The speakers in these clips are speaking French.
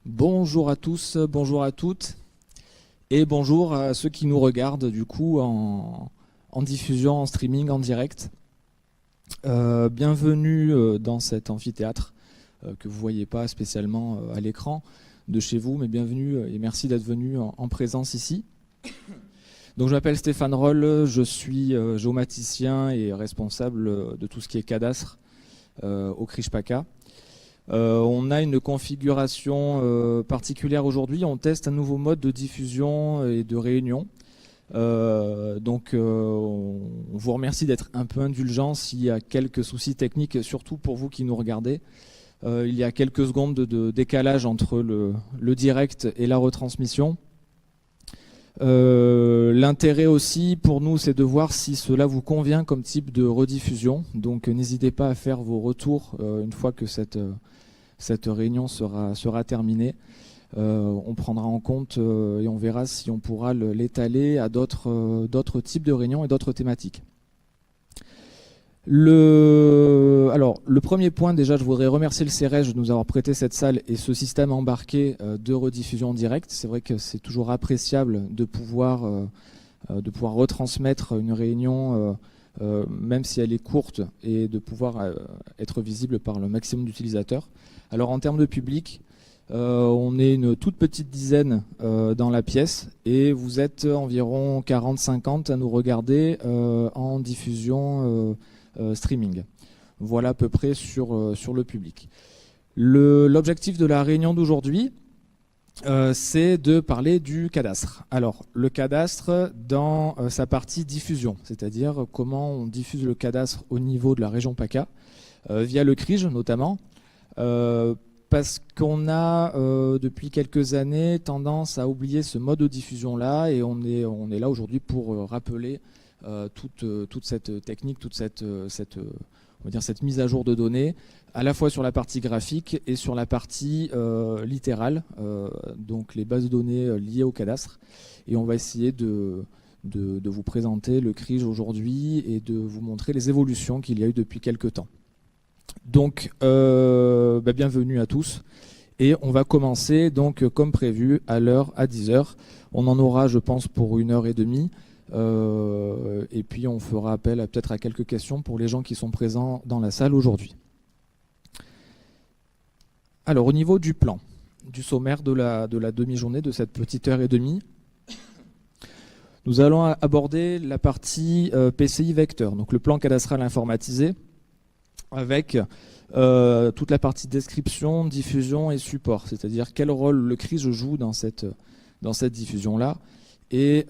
Bonjour à tous, bonjour à toutes, et bonjour à ceux qui nous regardent du coup en diffusion, en streaming, en direct. Bienvenue dans cet amphithéâtre que vous ne voyez pas spécialement à l'écran de chez vous, mais bienvenue et merci d'être venu en présence ici. Donc je m'appelle Stéphane Roll, je suis géomaticien et responsable de tout ce qui est cadastre au CRIJ-PACA. On a une configuration particulière aujourd'hui. On teste un nouveau mode de diffusion et de réunion. On vous remercie d'être un peu indulgent s'il y a quelques soucis techniques, surtout pour vous qui nous regardez. Il y a quelques secondes de décalage entre le direct et la retransmission. L'intérêt aussi pour nous, c'est de voir si cela vous convient comme type de rediffusion. Donc n'hésitez pas à faire vos retours une fois que cette réunion sera terminée. On prendra en compte et on verra si on pourra l'étaler à d'autres types de réunions et d'autres thématiques. Alors, le premier point, déjà, je voudrais remercier le CEREJ de nous avoir prêté cette salle et ce système embarqué de rediffusion en direct. C'est vrai que c'est toujours appréciable de pouvoir retransmettre une réunion, même si elle est courte, et de pouvoir être visible par le maximum d'utilisateurs. Alors, en termes de public, on est une toute petite dizaine dans la pièce et vous êtes environ 40-50 à nous regarder en diffusion streaming. Voilà à peu près sur le public. L'objectif de la réunion d'aujourd'hui, c'est de parler du cadastre. Alors, le cadastre dans sa partie diffusion, c'est-à-dire comment on diffuse le cadastre au niveau de la région PACA, via le CRIJ notamment, parce qu'on a depuis quelques années tendance à oublier ce mode de diffusion-là, et on est là aujourd'hui pour rappeler toute cette technique, toute cette mise à jour de données, à la fois sur la partie graphique et sur la partie littérale, donc les bases de données liées au cadastre. Et on va essayer de vous présenter le CRIJ aujourd'hui et de vous montrer les évolutions qu'il y a eu depuis quelques temps. Donc, bienvenue à tous. Et on va commencer, donc, comme prévu, à l'heure, à 10h. On en aura, je pense, pour 1h30. Et puis, on fera appel peut-être à quelques questions pour les gens qui sont présents dans la salle aujourd'hui. Alors, au niveau du plan, du sommaire de la demi-journée, de cette petite heure et demie, nous allons aborder la partie PCI vecteur, donc le plan cadastral informatisé, avec toute la partie description, diffusion et support, c'est-à-dire quel rôle le CRIJ joue dans cette diffusion-là et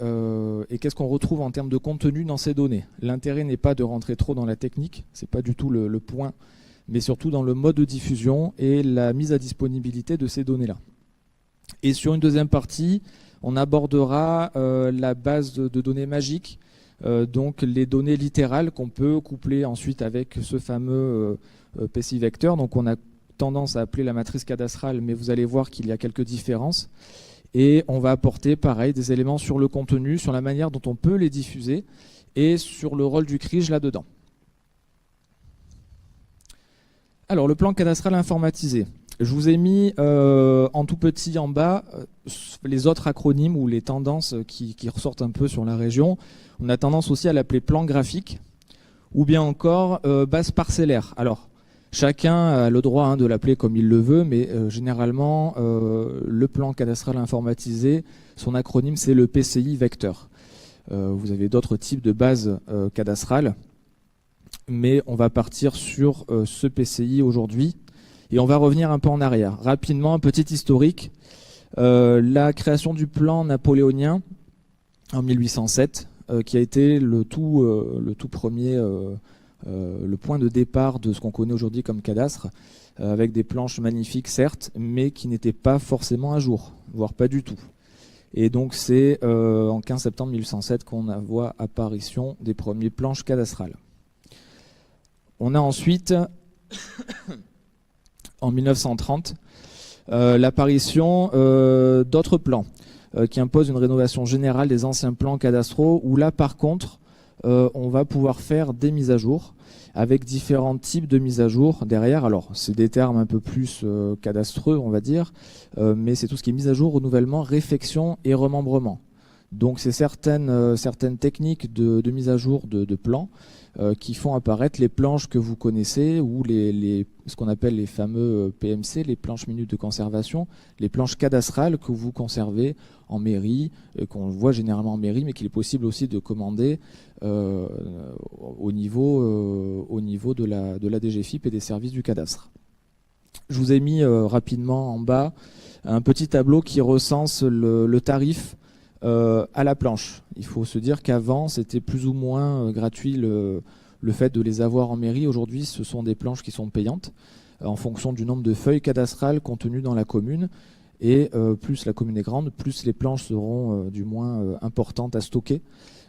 qu'est-ce qu'on retrouve en termes de contenu dans ces données. L'intérêt n'est pas de rentrer trop dans la technique, c'est pas du tout le point, mais surtout dans le mode de diffusion et la mise à disponibilité de ces données-là. Et sur une deuxième partie, on abordera la base de données magique, donc les données littérales qu'on peut coupler ensuite avec ce fameux PCI vecteur. Donc on a tendance à appeler la matrice cadastrale, mais vous allez voir qu'il y a quelques différences. Et on va apporter pareil des éléments sur le contenu, sur la manière dont on peut les diffuser et sur le rôle du CRIJ là-dedans. Alors le plan cadastral informatisé. Je vous ai mis en tout petit en bas les autres acronymes ou les tendances qui ressortent un peu sur la région. On a tendance aussi à l'appeler plan graphique ou bien encore base parcellaire. Alors, chacun a le droit de l'appeler comme il le veut, mais généralement, le plan cadastral informatisé, son acronyme, c'est le PCI vecteur. Vous avez d'autres types de bases cadastrales, mais on va partir sur ce PCI aujourd'hui. Et on va revenir un peu en arrière. Rapidement, un petit historique. La création du plan napoléonien en 1807, qui a été le tout premier, le point de départ de ce qu'on connaît aujourd'hui comme cadastre, avec des planches magnifiques certes, mais qui n'étaient pas forcément à jour, voire pas du tout. Et donc c'est en 15 septembre 1807 qu'on voit apparition des premiers planches cadastrales. On a ensuite... en 1930, l'apparition d'autres plans qui imposent une rénovation générale des anciens plans cadastraux, où là par contre on va pouvoir faire des mises à jour avec différents types de mises à jour derrière. Alors, c'est des termes un peu plus cadastreux, on va dire, mais c'est tout ce qui est mise à jour, renouvellement, réfection et remembrement. Donc, c'est certaines techniques de mise à jour de plans qui font apparaître les planches que vous connaissez ou ce qu'on appelle les fameux PMC, les planches minutes de conservation, les planches cadastrales que vous conservez en mairie, qu'on voit généralement en mairie, mais qu'il est possible aussi de commander au niveau de la DGFiP et des services du cadastre. Je vous ai mis rapidement en bas un petit tableau qui recense le tarif à la planche. Il faut se dire qu'avant, c'était plus ou moins gratuit le fait de les avoir en mairie. Aujourd'hui, ce sont des planches qui sont payantes en fonction du nombre de feuilles cadastrales contenues dans la commune. Et plus la commune est grande, plus les planches seront du moins importantes à stocker.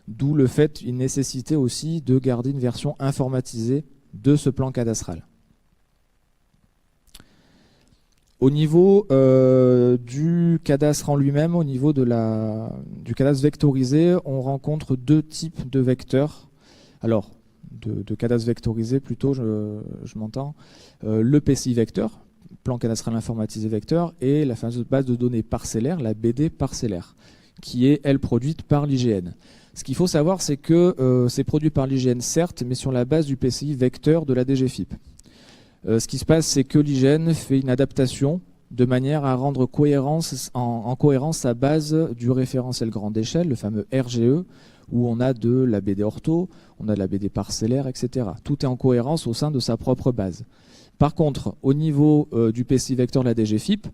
D'où le fait, une nécessité aussi de garder une version informatisée de ce plan cadastral. Au niveau du cadastre en lui-même, au niveau du cadastre vectorisé, on rencontre deux types de vecteurs. Alors, de cadastre vectorisé plutôt, je m'entends. Le PCI vecteur, plan cadastral informatisé vecteur, et la fameuse base de données parcellaire, la BD parcellaire, qui est, elle, produite par l'IGN. Ce qu'il faut savoir, c'est que c'est produit par l'IGN, certes, mais sur la base du PCI vecteur de la DGFiP. Ce qui se passe, c'est que l'IGN fait une adaptation de manière à rendre en cohérence sa base du référentiel grande échelle, le fameux RGE, où on a de la BD ortho, on a de la BD parcellaire, etc. Tout est en cohérence au sein de sa propre base. Par contre, au niveau du PCI vecteur de la DGFiP,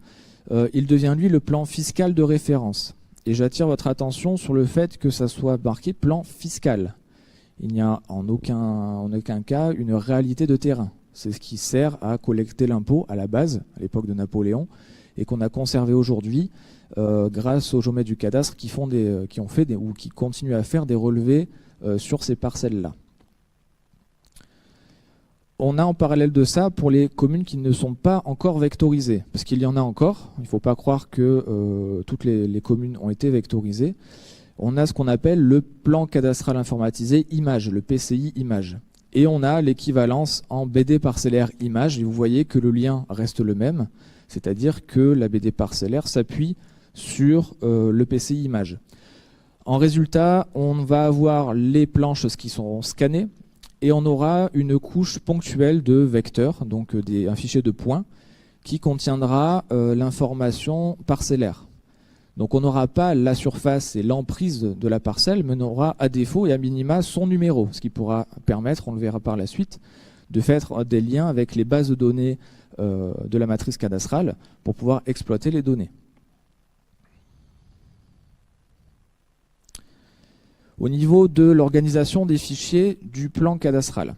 il devient lui le plan fiscal de référence. Et j'attire votre attention sur le fait que ça soit marqué plan fiscal. Il n'y a en aucun cas une réalité de terrain. C'est ce qui sert à collecter l'impôt à la base, à l'époque de Napoléon, et qu'on a conservé aujourd'hui grâce aux géomètres du cadastre qui continuent à faire des relevés sur ces parcelles-là. On a en parallèle de ça pour les communes qui ne sont pas encore vectorisées, parce qu'il y en a encore. Il ne faut pas croire que toutes les communes ont été vectorisées. On a ce qu'on appelle le plan cadastral informatisé image, le PCI image. Et on a l'équivalence en BD parcellaire image, et vous voyez que le lien reste le même, c'est-à-dire que la BD parcellaire s'appuie sur le PCI image. En résultat, on va avoir les planches qui sont scannées, et on aura une couche ponctuelle de vecteurs, donc un fichier de points, qui contiendra l'information parcellaire. Donc on n'aura pas la surface et l'emprise de la parcelle, mais on aura à défaut et à minima son numéro, ce qui pourra permettre, on le verra par la suite, de faire des liens avec les bases de données de la matrice cadastrale pour pouvoir exploiter les données. Au niveau de l'organisation des fichiers du plan cadastral.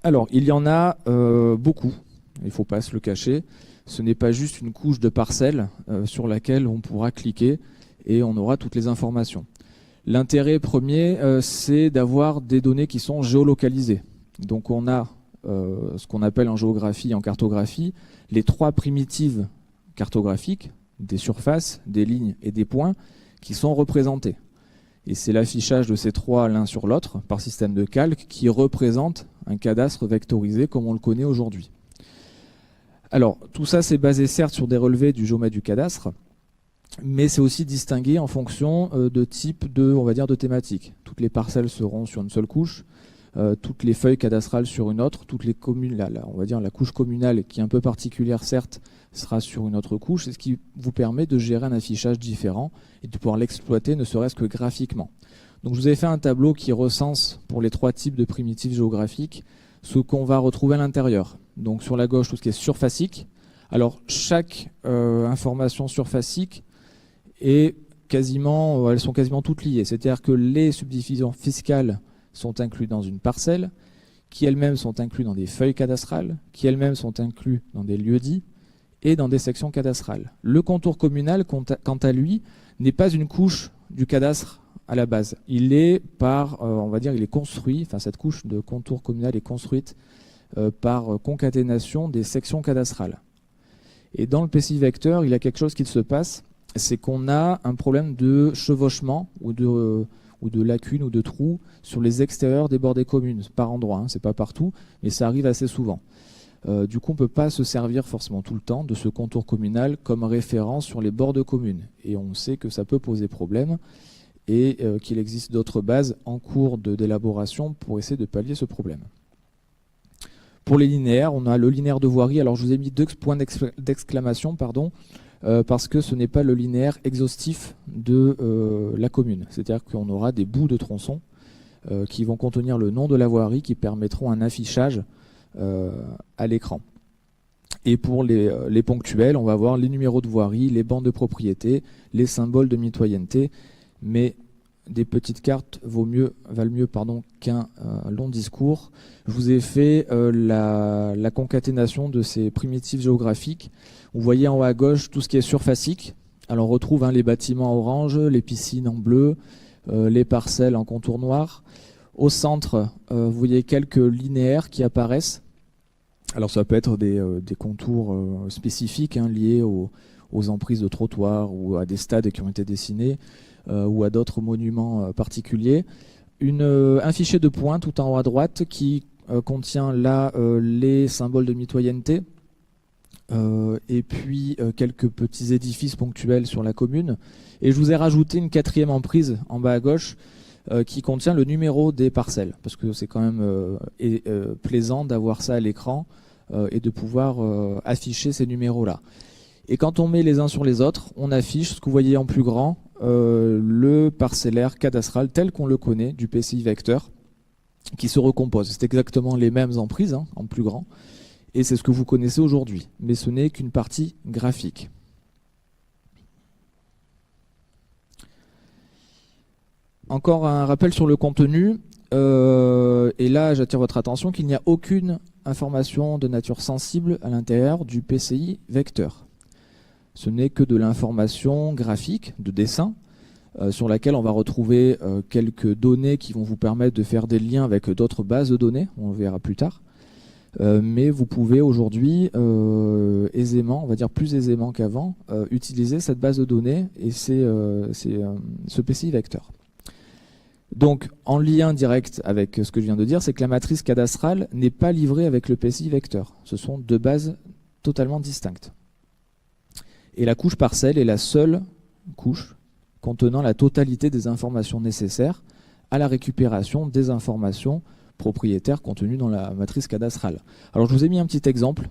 Alors, il y en a beaucoup, il ne faut pas se le cacher. Ce n'est pas juste une couche de parcelles sur laquelle on pourra cliquer et on aura toutes les informations. L'intérêt premier, c'est d'avoir des données qui sont géolocalisées. Donc on a ce qu'on appelle en géographie et en cartographie les trois primitives cartographiques, des surfaces, des lignes et des points, qui sont représentées. Et c'est l'affichage de ces trois l'un sur l'autre par système de calque qui représente un cadastre vectorisé comme on le connaît aujourd'hui. Alors, tout ça, c'est basé certes sur des relevés du géomètre du cadastre, mais c'est aussi distingué en fonction de type on va dire, de thématique. Toutes les parcelles seront sur une seule couche, toutes les feuilles cadastrales sur une autre, toutes les communes, on va dire la couche communale, qui est un peu particulière certes, sera sur une autre couche, c'est ce qui vous permet de gérer un affichage différent et de pouvoir l'exploiter ne serait-ce que graphiquement. Donc je vous ai fait un tableau qui recense pour les trois types de primitives géographiques ce qu'on va retrouver à l'intérieur. Donc sur la gauche, tout ce qui est surfacique. Alors chaque information surfacique elles sont quasiment toutes liées. C'est-à-dire que les subdivisions fiscales sont incluses dans une parcelle, qui elles-mêmes sont incluses dans des feuilles cadastrales, qui elles-mêmes sont incluses dans des lieux-dits et dans des sections cadastrales. Le contour communal, quant à lui, n'est pas une couche du cadastre à la base. Il est il est construit, enfin cette couche de contour communal est construite par concaténation des sections cadastrales. Et dans le PCI vecteur, il y a quelque chose qui se passe, c'est qu'on a un problème de chevauchement ou ou de lacunes ou de trous sur les extérieurs des bordées communes, par endroit, hein, c'est pas partout, mais ça arrive assez souvent. Du coup, on ne peut pas se servir forcément tout le temps de ce contour communal comme référence sur les bords de communes. Et on sait que ça peut poser problème et qu'il existe d'autres bases en cours d'élaboration pour essayer de pallier ce problème. Pour les linéaires, on a le linéaire de voirie. Alors je vous ai mis 2 points d'exclamation, pardon, parce que ce n'est pas le linéaire exhaustif de la commune. C'est-à-dire qu'on aura des bouts de tronçons qui vont contenir le nom de la voirie qui permettront un affichage à l'écran. Et pour les ponctuels, on va voir les numéros de voirie, les bandes de propriété, les symboles de mitoyenneté, mais des petites cartes valent mieux qu'un long discours. Je vous ai fait la concaténation de ces primitives géographiques. Vous voyez en haut à gauche tout ce qui est surfacique. Alors on retrouve les bâtiments en orange, les piscines en bleu, les parcelles en contour noir. Au centre, vous voyez quelques linéaires qui apparaissent. Alors ça peut être des contours spécifiques liés aux emprises de trottoirs ou à des stades qui ont été dessinés ou à d'autres monuments particuliers. Un fichier de points tout en haut à droite qui contient là les symboles de mitoyenneté et puis quelques petits édifices ponctuels sur la commune. Et je vous ai rajouté une 4e emprise en bas à gauche qui contient le numéro des parcelles, parce que c'est quand même plaisant d'avoir ça à l'écran et de pouvoir afficher ces numéros-là. Et quand on met les uns sur les autres, on affiche ce que vous voyez en plus grand, le parcellaire cadastral tel qu'on le connaît du PCI vecteur, qui se recompose. C'est exactement les mêmes emprises, en plus grand, et c'est ce que vous connaissez aujourd'hui, mais ce n'est qu'une partie graphique. Encore un rappel sur le contenu, et là j'attire votre attention qu'il n'y a aucune information de nature sensible à l'intérieur du PCI vecteur. Ce n'est que de l'information graphique, de dessin, sur laquelle on va retrouver quelques données qui vont vous permettre de faire des liens avec d'autres bases de données, on le verra plus tard. Mais vous pouvez aujourd'hui aisément, on va dire plus aisément qu'avant, utiliser cette base de données et ce PCI vecteur. Donc, en lien direct avec ce que je viens de dire, c'est que la matrice cadastrale n'est pas livrée avec le PCI vecteur. Ce sont 2 bases totalement distinctes. Et la couche parcelle est la seule couche contenant la totalité des informations nécessaires à la récupération des informations propriétaires contenues dans la matrice cadastrale. Alors, je vous ai mis un petit exemple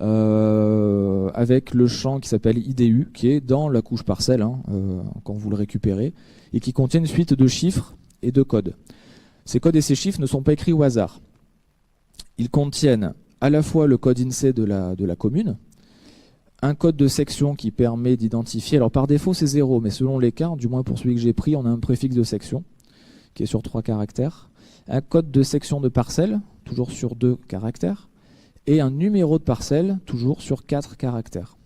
avec le champ qui s'appelle IDU, qui est dans la couche parcelle, quand vous le récupérez, et qui contient une suite de chiffres et de codes. Ces codes et ces chiffres ne sont pas écrits au hasard. Ils contiennent à la fois le code INSEE de la commune, un code de section qui permet d'identifier, alors par défaut c'est 0, mais selon les cas, du moins pour celui que j'ai pris, on a un préfixe de section qui est sur 3 caractères, un code de section de parcelle, toujours sur 2 caractères, et un numéro de parcelle, toujours sur 4 caractères.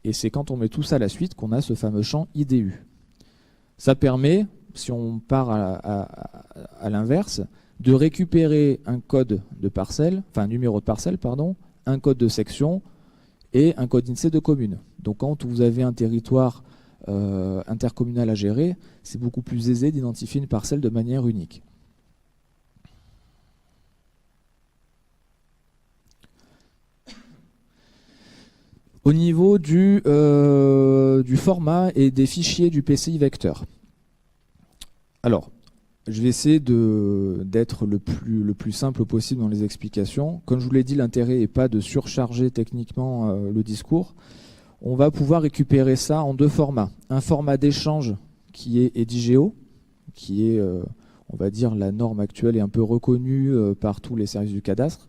Et c'est quand on met tout ça à la suite qu'on a ce fameux champ IDU. Ça permet, si on part à l'inverse, de récupérer un code de parcelle, enfin un numéro de parcelle, pardon, un code de section et un code INSEE de commune. Donc quand vous avez un territoire intercommunal à gérer, c'est beaucoup plus aisé d'identifier une parcelle de manière unique. Au niveau du format et des fichiers du PCI vecteur. Alors, je vais essayer d'être le plus simple possible dans les explications. Comme je vous l'ai dit, l'intérêt n'est pas de surcharger techniquement le discours. On va pouvoir récupérer ça en 2 formats. Un format d'échange qui est Edigeo, qui est, on va dire, la norme actuelle et un peu reconnue par tous les services du cadastre,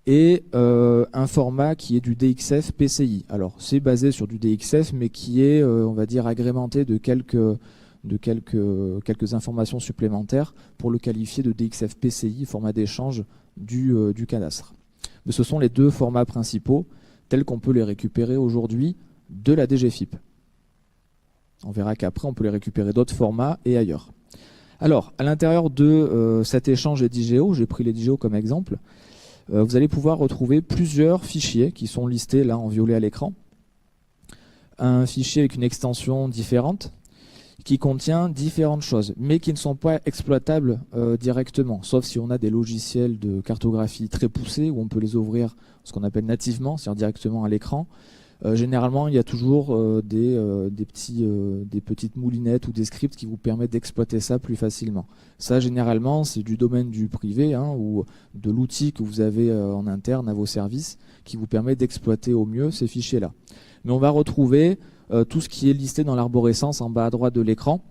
et un format qui est du DXF PCI. Alors, c'est basé sur du DXF, mais qui est, on va dire, agrémenté de quelques informations supplémentaires pour le qualifier de DXF PCI, format d'échange du cadastre. Mais ce sont les 2 formats principaux tels qu'on peut les récupérer aujourd'hui de la DGFIP. On verra qu'après, on peut les récupérer d'autres formats et ailleurs. Alors, à l'intérieur de cet échange Edigeo, j'ai pris l'Edigeo comme exemple, vous allez pouvoir retrouver plusieurs fichiers qui sont listés là en violet à l'écran. Un fichier avec une extension différente, qui contient différentes choses, mais qui ne sont pas exploitables directement, sauf si on a des logiciels de cartographie très poussés, où on peut les ouvrir ce qu'on appelle nativement, c'est-à-dire directement à l'écran. Généralement, il y a toujours des petites moulinettes ou des scripts qui vous permettent d'exploiter ça plus facilement. Ça, généralement, c'est du domaine du privé, ou de l'outil que vous avez en interne à vos services qui vous permet d'exploiter au mieux ces fichiers-là. Mais on va retrouver tout ce qui est listé dans l'arborescence en bas à droite de l'écran.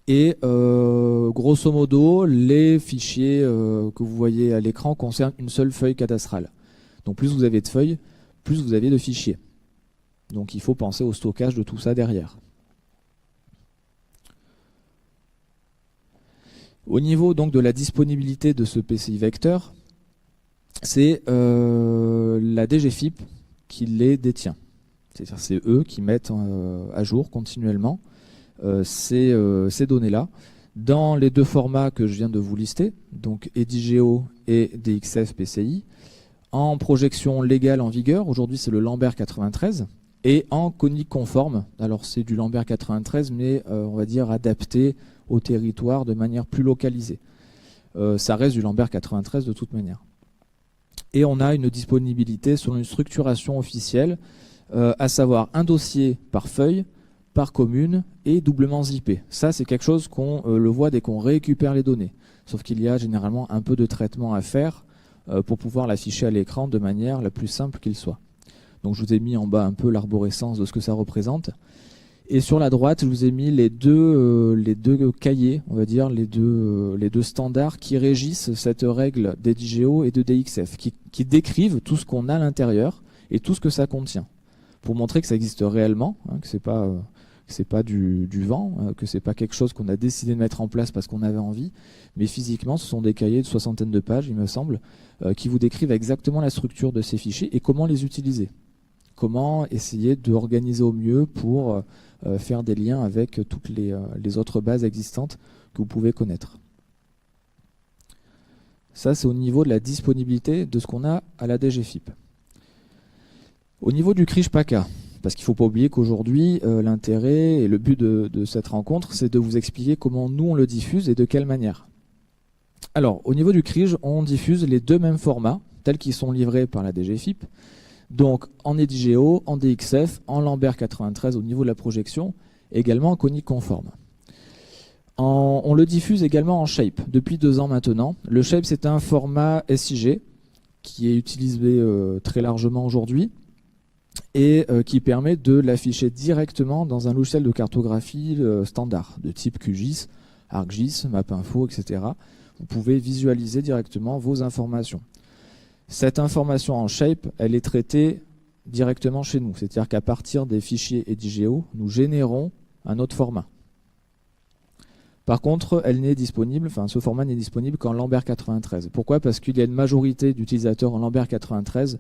Et grosso modo, les fichiers que vous voyez à l'écran concernent une seule feuille cadastrale. Donc plus vous avez de feuilles, plus vous avez de fichiers. Donc il faut penser au stockage de tout ça derrière. Au niveau donc de la disponibilité de ce PCI vecteur, c'est la DGFiP qui les détient. C'est-à-dire c'est eux qui mettent à jour continuellement ces données-là dans les deux formats que je viens de vous lister, donc EDIGEO et DXF PCI, en projection légale en vigueur, aujourd'hui c'est le Lambert 93, et en conique conforme. Alors c'est du Lambert 93, mais on va dire adapté au territoire de manière plus localisée. Ça reste du Lambert 93 de toute manière. Et on a une disponibilité sur une structuration officielle, à savoir un dossier par feuille, par commune et doublement zippé. Ça c'est quelque chose qu'on le voit dès qu'on récupère les données. Sauf qu'il y a généralement un peu de traitement à faire pour pouvoir l'afficher à l'écran de manière la plus simple qu'il soit. Donc je vous ai mis en bas un peu l'arborescence de ce que ça représente. Et sur la droite, je vous ai mis les deux cahiers, on va dire, les deux standards qui régissent cette règle d'EDIGEO et de DXF, qui décrivent tout ce qu'on a à l'intérieur et tout ce que ça contient, pour montrer que ça existe réellement, que c'est pas du vent, que c'est pas quelque chose qu'on a décidé de mettre en place parce qu'on avait envie, mais physiquement, ce sont des cahiers de soixantaine de pages, il me semble, qui vous décrivent exactement la structure de ces fichiers et comment les utiliser. Comment essayer d'organiser au mieux pour faire des liens avec toutes les autres bases existantes que vous pouvez connaître. Ça, c'est au niveau de la disponibilité de ce qu'on a à la DGFiP. Au niveau du CRIJ-PACA, parce qu'il ne faut pas oublier qu'aujourd'hui, l'intérêt et le but de cette rencontre, c'est de vous expliquer comment nous, on le diffuse et de quelle manière. Alors, au niveau du CRIJ, on diffuse les deux mêmes formats, tels qu'ils sont livrés par la DGFiP, donc en EDIGEO, en DXF, en Lambert 93 au niveau de la projection, également en conique conforme. On le diffuse également en Shape, depuis 2 ans maintenant. Le Shape, c'est un format SIG qui est utilisé très largement aujourd'hui et qui permet de l'afficher directement dans un logiciel de cartographie standard, de type QGIS, ArcGIS, MapInfo, etc. Vous pouvez visualiser directement vos informations. Cette information en Shape, elle est traitée directement chez nous. C'est-à-dire qu'à partir des fichiers EDIGEO, nous générons un autre format. Par contre, ce format n'est disponible qu'en Lambert 93. Pourquoi? Parce qu'il y a une majorité d'utilisateurs en Lambert 93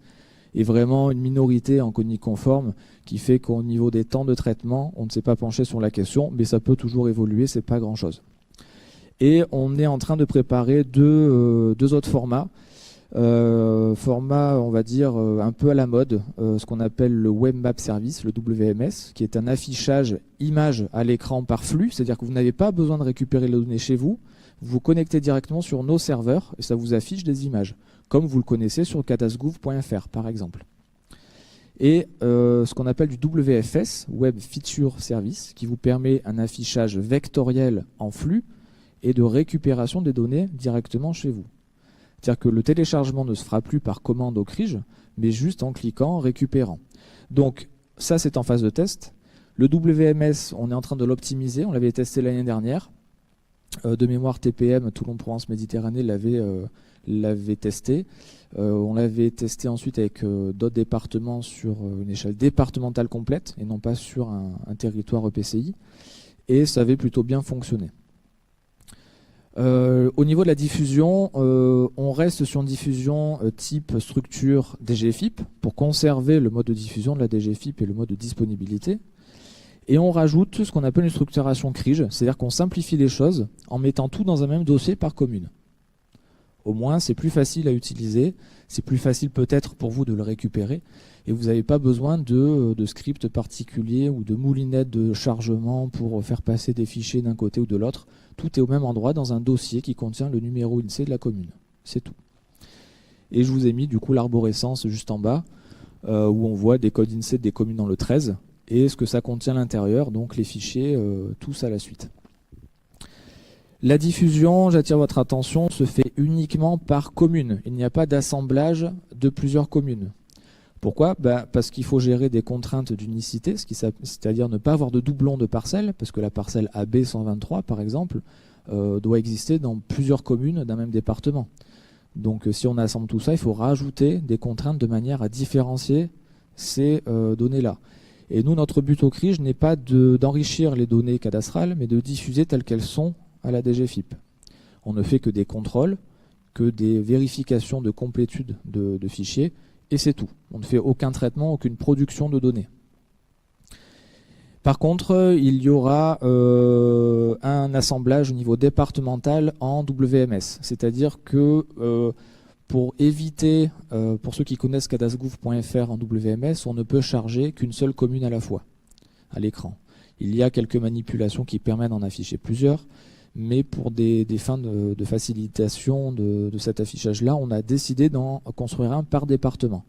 et vraiment une minorité en conique conforme qui fait qu'au niveau des temps de traitement, on ne s'est pas penché sur la question, mais ça peut toujours évoluer, c'est pas grand-chose. Et on est en train de préparer deux autres formats. Format, on va dire, un peu à la mode, ce qu'on appelle le Web Map Service, le WMS, qui est un affichage image à l'écran par flux, c'est-à-dire que vous n'avez pas besoin de récupérer les données chez vous, vous vous connectez directement sur nos serveurs et ça vous affiche des images, comme vous le connaissez sur cadasgouv.fr par exemple. Et ce qu'on appelle du WFS, Web Feature Service, qui vous permet un affichage vectoriel en flux et de récupération des données directement chez vous. C'est-à-dire que le téléchargement ne se fera plus par commande au CRIJ, mais juste en cliquant, récupérant. Donc ça, c'est en phase de test. Le WMS, on est en train de l'optimiser. On l'avait testé l'année dernière. De mémoire, TPM, Toulon-Provence-Méditerranée, l'avait testé. On l'avait testé ensuite avec d'autres départements sur une échelle départementale complète et non pas sur un territoire EPCI. Et ça avait plutôt bien fonctionné. Au niveau de la diffusion, on reste sur une diffusion type structure DGFiP pour conserver le mode de diffusion de la DGFiP et le mode de disponibilité. Et on rajoute ce qu'on appelle une structuration CRIJ, c'est-à-dire qu'on simplifie les choses en mettant tout dans un même dossier par commune. Au moins, c'est plus facile à utiliser, c'est plus facile peut-être pour vous de le récupérer, et vous n'avez pas besoin de scripts particuliers ou de moulinettes de chargement pour faire passer des fichiers d'un côté ou de l'autre. Tout est au même endroit dans un dossier qui contient le numéro INSEE de la commune. C'est tout. Et je vous ai mis du coup l'arborescence juste en bas, où on voit des codes INSEE des communes dans le 13, et ce que ça contient à l'intérieur, donc les fichiers, tous à la suite. La diffusion, j'attire votre attention, se fait uniquement par commune. Il n'y a pas d'assemblage de plusieurs communes. Pourquoi? Parce qu'il faut gérer des contraintes d'unicité, c'est-à-dire ne pas avoir de doublons de parcelles, parce que la parcelle AB 123, par exemple, doit exister dans plusieurs communes d'un même département. Donc si on assemble tout ça, il faut rajouter des contraintes de manière à différencier ces données-là. Et nous, notre but au CRIJ n'est pas d'enrichir les données cadastrales, mais de diffuser telles qu'elles sont à la DGFiP. On ne fait que des contrôles, que des vérifications de complétude de fichiers, et c'est tout. On ne fait aucun traitement, aucune production de données. Par contre, il y aura un assemblage au niveau départemental en WMS. C'est-à-dire que pour éviter, pour ceux qui connaissent cadasgouv.fr en WMS, on ne peut charger qu'une seule commune à la fois, à l'écran. Il y a quelques manipulations qui permettent d'en afficher plusieurs, mais pour des fins de facilitation de cet affichage-là, on a décidé d'en construire un par département.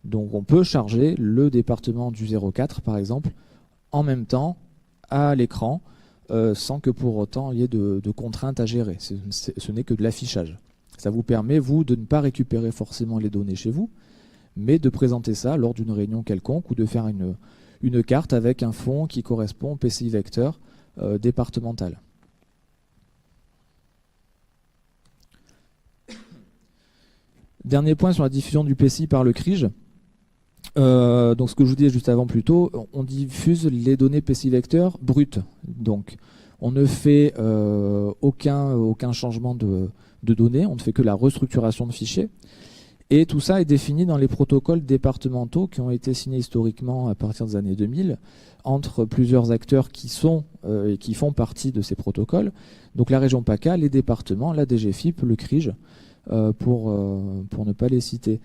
Donc on peut charger le département du 04, par exemple, en même temps à l'écran, sans que pour autant il y ait de contraintes à gérer. Ce n'est que de l'affichage. Ça vous permet, vous, de ne pas récupérer forcément les données chez vous, mais de présenter ça lors d'une réunion quelconque ou de faire une carte avec un fond qui correspond au PCI vecteur départemental. Dernier point sur la diffusion du PCI par le CRIJ. Donc ce que je vous disais juste avant plus tôt, on diffuse les données PCI vecteur brutes. Donc on ne fait aucun changement de données, on ne fait que la restructuration de fichiers. Et tout ça est défini dans les protocoles départementaux qui ont été signés historiquement à partir des années 2000 entre plusieurs acteurs qui sont et qui font partie de ces protocoles. Donc la région PACA, les départements, la DGFiP, le CRIJ, pour ne pas les citer.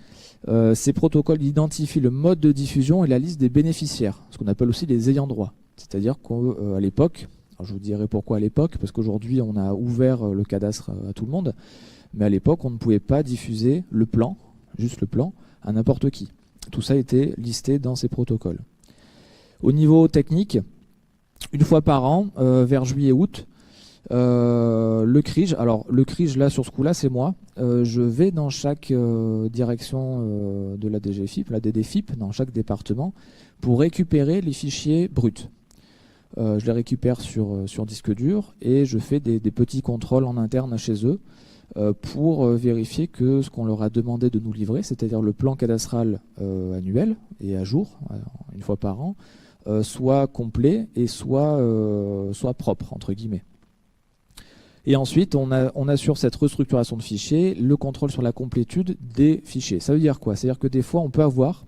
Ces protocoles identifient le mode de diffusion et la liste des bénéficiaires, ce qu'on appelle aussi les ayants droit. C'est-à-dire qu'à l'époque, je vous dirai pourquoi à l'époque, parce qu'aujourd'hui on a ouvert le cadastre à tout le monde, mais à l'époque on ne pouvait pas diffuser le plan, juste le plan, à n'importe qui. Tout ça était listé dans ces protocoles. Au niveau technique, une fois par an, vers juillet-août, le CRIJ, alors le CRIJ là sur ce coup-là c'est moi, je vais dans chaque direction de la DGFiP, la DDFiP, dans chaque département, pour récupérer les fichiers bruts. Je les récupère sur disque dur et je fais des petits contrôles en interne chez eux pour vérifier que ce qu'on leur a demandé de nous livrer, c'est-à-dire le plan cadastral annuel et à jour, une fois par an, soit complet et soit propre, entre guillemets. Et ensuite, on assure cette restructuration de fichiers, le contrôle sur la complétude des fichiers. Ça veut dire quoi? C'est-à-dire que des fois, on peut avoir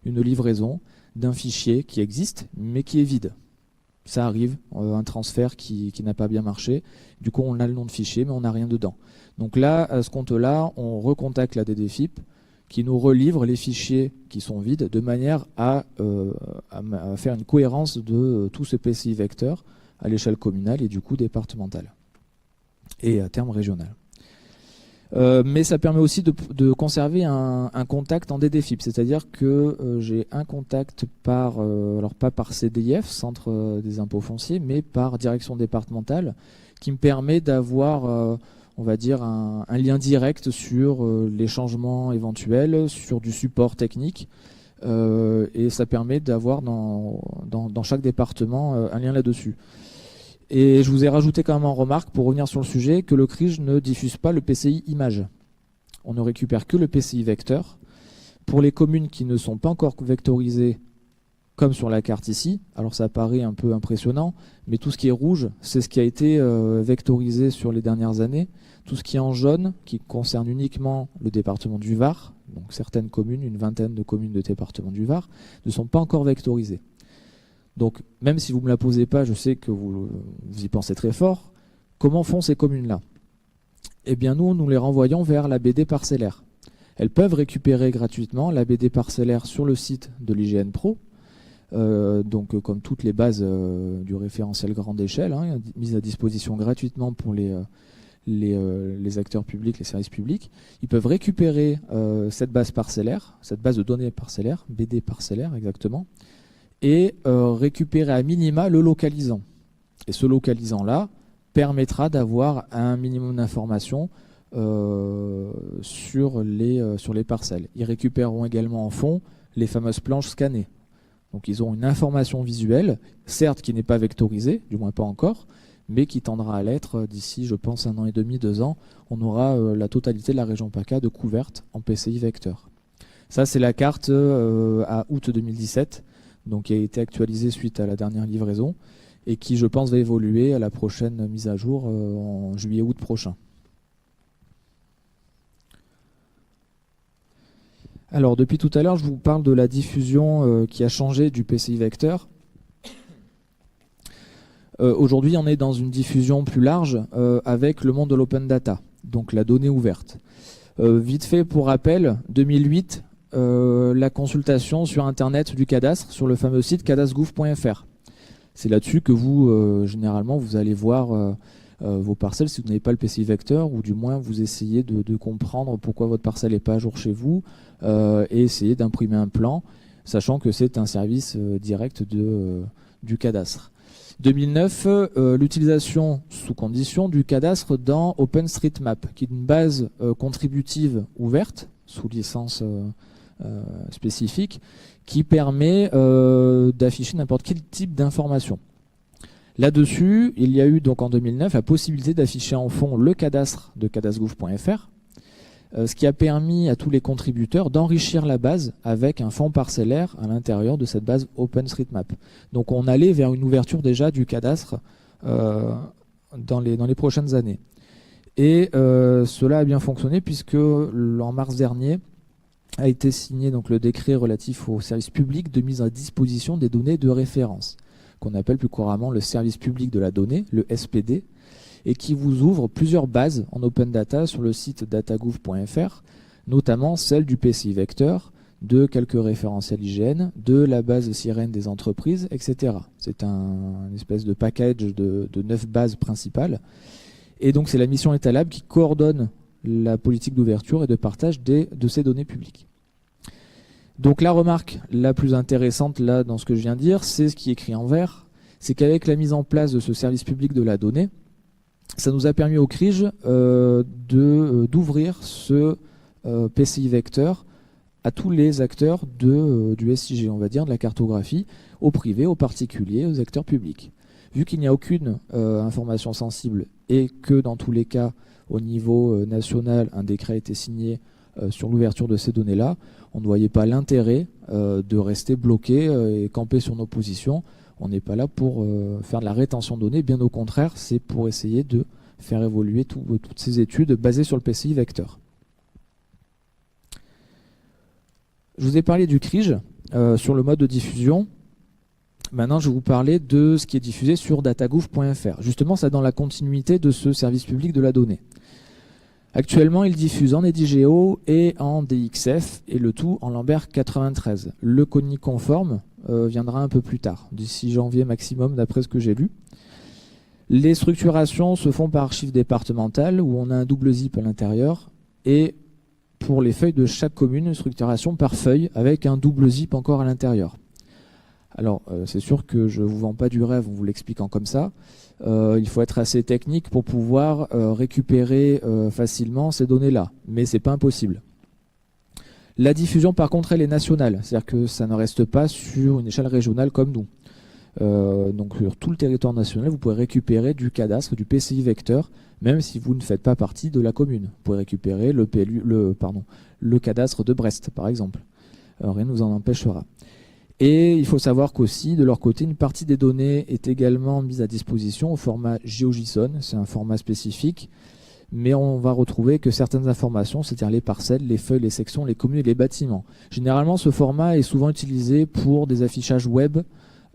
une livraison d'un fichier qui existe, mais qui est vide. Ça arrive, un transfert qui n'a pas bien marché. Du coup, on a le nom de fichier, mais on n'a rien dedans. Donc là, à ce compte-là, on recontacte la DDFiP qui nous relivre les fichiers qui sont vides de manière à faire une cohérence de tout ce PCI vecteur à l'échelle communale et du coup départementale et à terme régional. Mais ça permet aussi de conserver un contact en DDFiP, c'est-à-dire que j'ai un contact par, alors pas par CDIF, Centre des impôts fonciers, mais par direction départementale, qui me permet d'avoir, on va dire, un lien direct sur les changements éventuels, sur du support technique, et ça permet d'avoir dans chaque département un lien là-dessus. Et je vous ai rajouté quand même en remarque, pour revenir sur le sujet, que le CRIJ ne diffuse pas le PCI image. On ne récupère que le PCI vecteur. Pour les communes qui ne sont pas encore vectorisées, comme sur la carte ici, alors ça paraît un peu impressionnant, mais tout ce qui est rouge, c'est ce qui a été vectorisé sur les dernières années. Tout ce qui est en jaune, qui concerne uniquement le département du Var, donc certaines communes, une vingtaine de communes de département du Var, ne sont pas encore vectorisées. Donc, même si vous ne me la posez pas, je sais que vous y pensez très fort. Comment font ces communes-là? eh bien nous les renvoyons vers la BD parcellaire. Elles peuvent récupérer gratuitement la BD parcellaire sur le site de l'IGN Pro, donc comme toutes les bases du référentiel grande échelle, hein, mises à disposition gratuitement pour les acteurs publics, les services publics. Ils peuvent récupérer cette base parcellaire, cette base de données parcellaire, BD parcellaire exactement, et récupérer à minima le localisant. Et ce localisant-là permettra d'avoir un minimum d'informations sur les parcelles. Ils récupéreront également en fond les fameuses planches scannées. Donc ils auront une information visuelle, certes qui n'est pas vectorisée, du moins pas encore, mais qui tendra à l'être d'ici, je pense, 1 an et demi, 2 ans. On aura la totalité de la région PACA de couverte en PCI vecteur. Ça, c'est la carte à août 2017, donc qui a été actualisée suite à la dernière livraison, et qui, je pense, va évoluer à la prochaine mise à jour en juillet-août prochain. Alors, depuis tout à l'heure, je vous parle de la diffusion qui a changé du PCI vecteur. Aujourd'hui, on est dans une diffusion plus large avec le monde de l'open data, donc la donnée ouverte. Vite fait, pour rappel, 2008, la consultation sur Internet du cadastre, sur le fameux site cadastre.gouv.fr. C'est là-dessus que vous, généralement, vous allez voir vos parcelles si vous n'avez pas le PCI vecteur, ou du moins vous essayez de comprendre pourquoi votre parcelle n'est pas à jour chez vous, et essayer d'imprimer un plan, sachant que c'est un service direct du cadastre. 2009, l'utilisation sous condition du cadastre dans OpenStreetMap, qui est une base contributive ouverte, sous licence spécifique, qui permet d'afficher n'importe quel type d'information. Là-dessus, il y a eu donc en 2009 la possibilité d'afficher en fond le cadastre de cadastre.gouv.fr, ce qui a permis à tous les contributeurs d'enrichir la base avec un fond parcellaire à l'intérieur de cette base OpenStreetMap. Donc on allait vers une ouverture déjà du cadastre dans les prochaines années. Et cela a bien fonctionné puisque en mars dernier a été signé donc, le décret relatif au service public de mise à disposition des données de référence, qu'on appelle plus couramment le service public de la donnée, le SPD, et qui vous ouvre plusieurs bases en open data sur le site datagouv.fr, notamment celle du PCI vecteur, de quelques référentiels IGN, de la base sirène des entreprises, etc. C'est une espèce de package de 9 bases principales. Et donc c'est la mission Etalab qui coordonne la politique d'ouverture et de partage de ces données publiques. Donc la remarque la plus intéressante là dans ce que je viens de dire, c'est ce qui est écrit en vert, c'est qu'avec la mise en place de ce service public de la donnée, ça nous a permis au CRIJ d'ouvrir ce PCI vecteur à tous les acteurs du SIG, on va dire, de la cartographie, aux privés, aux particuliers, aux acteurs publics. Vu qu'il n'y a aucune information sensible et que dans tous les cas, au niveau national, un décret a été signé sur l'ouverture de ces données-là, on ne voyait pas l'intérêt de rester bloqué et camper sur nos positions. On n'est pas là pour faire de la rétention de données, bien au contraire, c'est pour essayer de faire évoluer toutes ces études basées sur le PCI vecteur. Je vous ai parlé du CRIJ sur le mode de diffusion. Maintenant, je vais vous parler de ce qui est diffusé sur datagouv.fr. Justement, c'est dans la continuité de ce service public de la donnée. Actuellement, il diffuse en EDIGEO et en DXF, et le tout en Lambert 93. Le CONI conforme viendra un peu plus tard, d'ici janvier maximum, d'après ce que j'ai lu. Les structurations se font par archives départementales, où on a un double zip à l'intérieur, et pour les feuilles de chaque commune, une structuration par feuille, avec un double zip encore à l'intérieur. Alors, c'est sûr que je ne vous vends pas du rêve en vous l'expliquant comme ça. Il faut être assez technique pour pouvoir récupérer facilement ces données-là, mais ce n'est pas impossible. La diffusion, par contre, elle est nationale, c'est-à-dire que ça ne reste pas sur une échelle régionale comme nous. Donc, sur tout le territoire national, vous pouvez récupérer du cadastre, du PCI vecteur, même si vous ne faites pas partie de la commune. Vous pouvez récupérer le cadastre de Brest, par exemple. Rien ne vous en empêchera. Et il faut savoir qu'aussi, de leur côté, une partie des données est également mise à disposition au format GeoJSON. C'est un format spécifique, mais on va retrouver que certaines informations, c'est-à-dire les parcelles, les feuilles, les sections, les communes et les bâtiments. Généralement, ce format est souvent utilisé pour des affichages web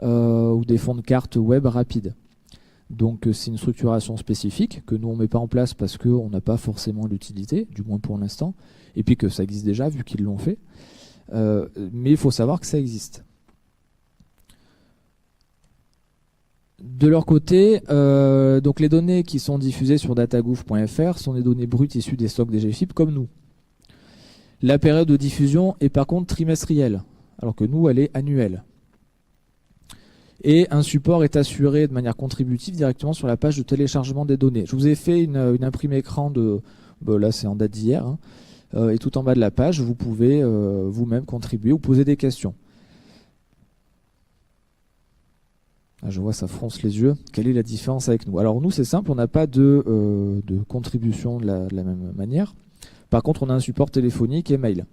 ou des fonds de cartes web rapides. Donc c'est une structuration spécifique que nous on ne met pas en place parce qu'on n'a pas forcément l'utilité, du moins pour l'instant, et puis que ça existe déjà vu qu'ils l'ont fait. Mais il faut savoir que ça existe. De leur côté, donc les données qui sont diffusées sur datagouv.fr sont des données brutes issues des stocks DGFiP comme nous. La période de diffusion est par contre trimestrielle, alors que nous, elle est annuelle. Et un support est assuré de manière contributive directement sur la page de téléchargement des données. Je vous ai fait une imprime écran de... là, c'est en date d'hier. Et tout en bas de la page, vous pouvez vous-même contribuer ou poser des questions. Ah, je vois, ça fronce les yeux. Quelle est la différence avec nous? Alors nous, c'est simple, on n'a pas de contribution de la même manière. Par contre, on a un support téléphonique et mail,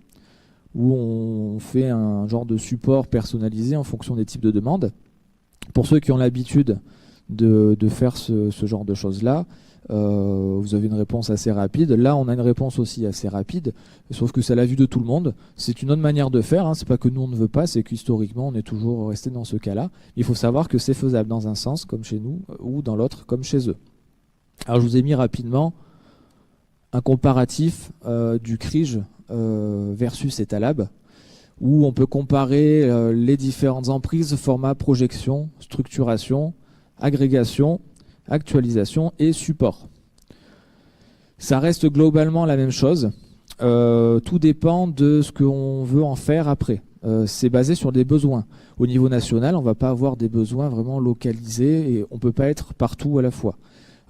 où on fait un genre de support personnalisé en fonction des types de demandes. Pour ceux qui ont l'habitude de faire ce genre de choses-là, vous avez une réponse assez rapide. Là, on a une réponse aussi assez rapide, sauf que c'est à la vue de tout le monde. C'est une autre manière de faire, c'est pas que nous on ne veut pas, c'est qu'historiquement on est toujours resté dans ce cas-là. Il faut savoir que c'est faisable dans un sens comme chez nous, ou dans l'autre comme chez eux. Alors je vous ai mis rapidement un comparatif du CRIJ versus Etalab, où on peut comparer les différentes emprises, format, projection, structuration, agrégation, actualisation et support. Ça reste globalement la même chose. Tout dépend de ce qu'on veut en faire après. C'est basé sur des besoins. Au niveau national, on ne va pas avoir des besoins vraiment localisés et on ne peut pas être partout à la fois.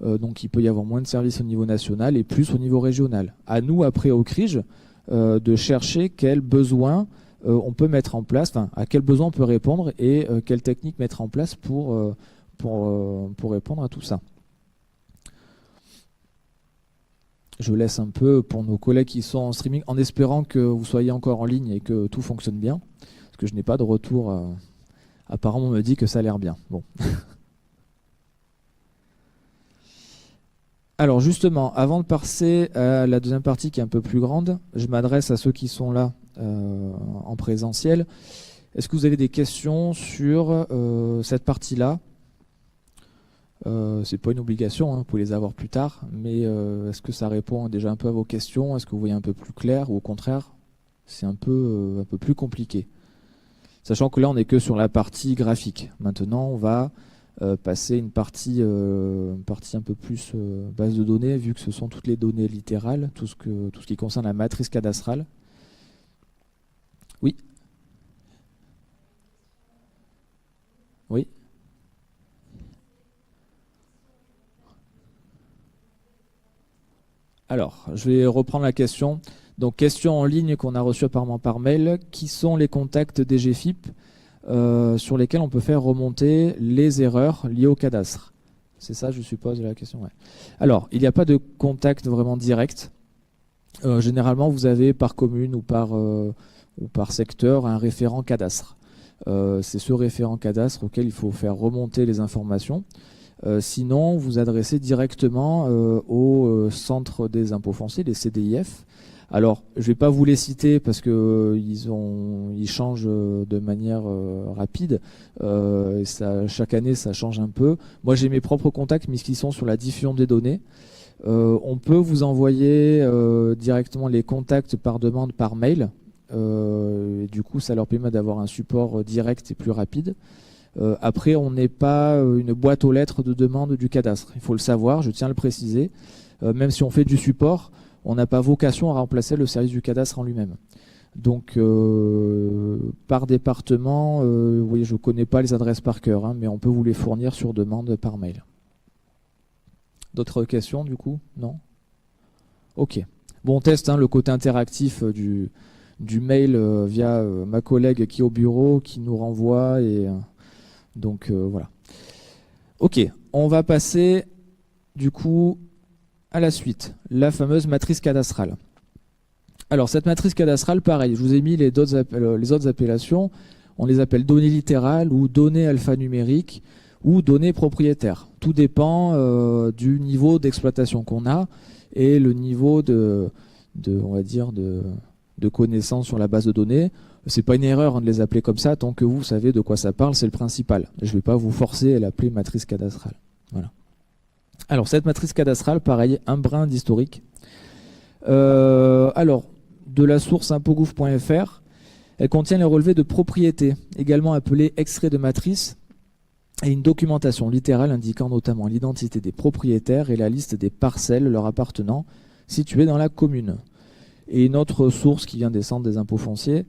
Donc il peut y avoir moins de services au niveau national et plus au niveau régional. À nous, après au CRIJ, de chercher quels besoins on peut mettre en place, enfin à quels besoins on peut répondre et quelles techniques mettre en place pour répondre à tout ça. Je laisse un peu pour nos collègues qui sont en streaming, en espérant que vous soyez encore en ligne et que tout fonctionne bien, parce que je n'ai pas de retour. Apparemment, on me dit que ça a l'air bien. Bon. Alors justement, avant de passer à la deuxième partie qui est un peu plus grande, je m'adresse à ceux qui sont là en présentiel. Est-ce que vous avez des questions sur cette partie-là? C'est pas une obligation, vous pouvez les avoir plus tard, mais est-ce que ça répond déjà un peu à vos questions? Est-ce que vous voyez un peu plus clair ou au contraire, c'est un peu plus compliqué? Sachant que là, on n'est que sur la partie graphique. Maintenant, on va passer une partie un peu plus base de données, vu que ce sont toutes les données littérales, tout ce qui concerne la matrice cadastrale. Oui. Oui. Alors, je vais reprendre la question. Donc, question en ligne qu'on a reçue apparemment par mail. Qui sont les contacts DGFiP sur lesquels on peut faire remonter les erreurs liées au cadastre? C'est ça, je suppose, la question. Ouais. Alors, il n'y a pas de contact vraiment direct. Généralement, vous avez par commune ou par secteur un référent cadastre. C'est ce référent cadastre auquel il faut faire remonter les informations. Sinon, vous adressez directement au centre des impôts fonciers, les CDIF. Alors, je ne vais pas vous les citer parce qu'ils changent de manière rapide. Et chaque année, ça change un peu. Moi, j'ai mes propres contacts, mais qui sont sur la diffusion des données. On peut vous envoyer directement les contacts par demande par mail. Et du coup, ça leur permet d'avoir un support direct et plus rapide. Après, on n'est pas une boîte aux lettres de demande du cadastre. Il faut le savoir, je tiens à le préciser. Même si on fait du support, on n'a pas vocation à remplacer le service du cadastre en lui-même. Donc, par département, oui, je ne connais pas les adresses par cœur, mais on peut vous les fournir sur demande par mail. D'autres questions, du coup? Non? Ok. Bon, on teste le côté interactif du mail via ma collègue qui est au bureau, qui nous renvoie et... Donc voilà. Ok, on va passer du coup à la suite, la fameuse matrice cadastrale. Alors cette matrice cadastrale, pareil, je vous ai mis les autres appellations, on les appelle données littérales ou données alphanumériques ou données propriétaires. Tout dépend du niveau d'exploitation qu'on a et le niveau on va dire de connaissance sur la base de données. C'est pas une erreur de les appeler comme ça, tant que vous savez de quoi ça parle, c'est le principal. Je ne vais pas vous forcer à l'appeler matrice cadastrale. Voilà. Alors, cette matrice cadastrale, pareil, un brin d'historique. Alors, de la source impogouv.fr, elle contient les relevés de propriété, également appelés extraits de matrice, et une documentation littérale indiquant notamment l'identité des propriétaires et la liste des parcelles leur appartenant situées dans la commune. Et une autre source qui vient des centres des impôts fonciers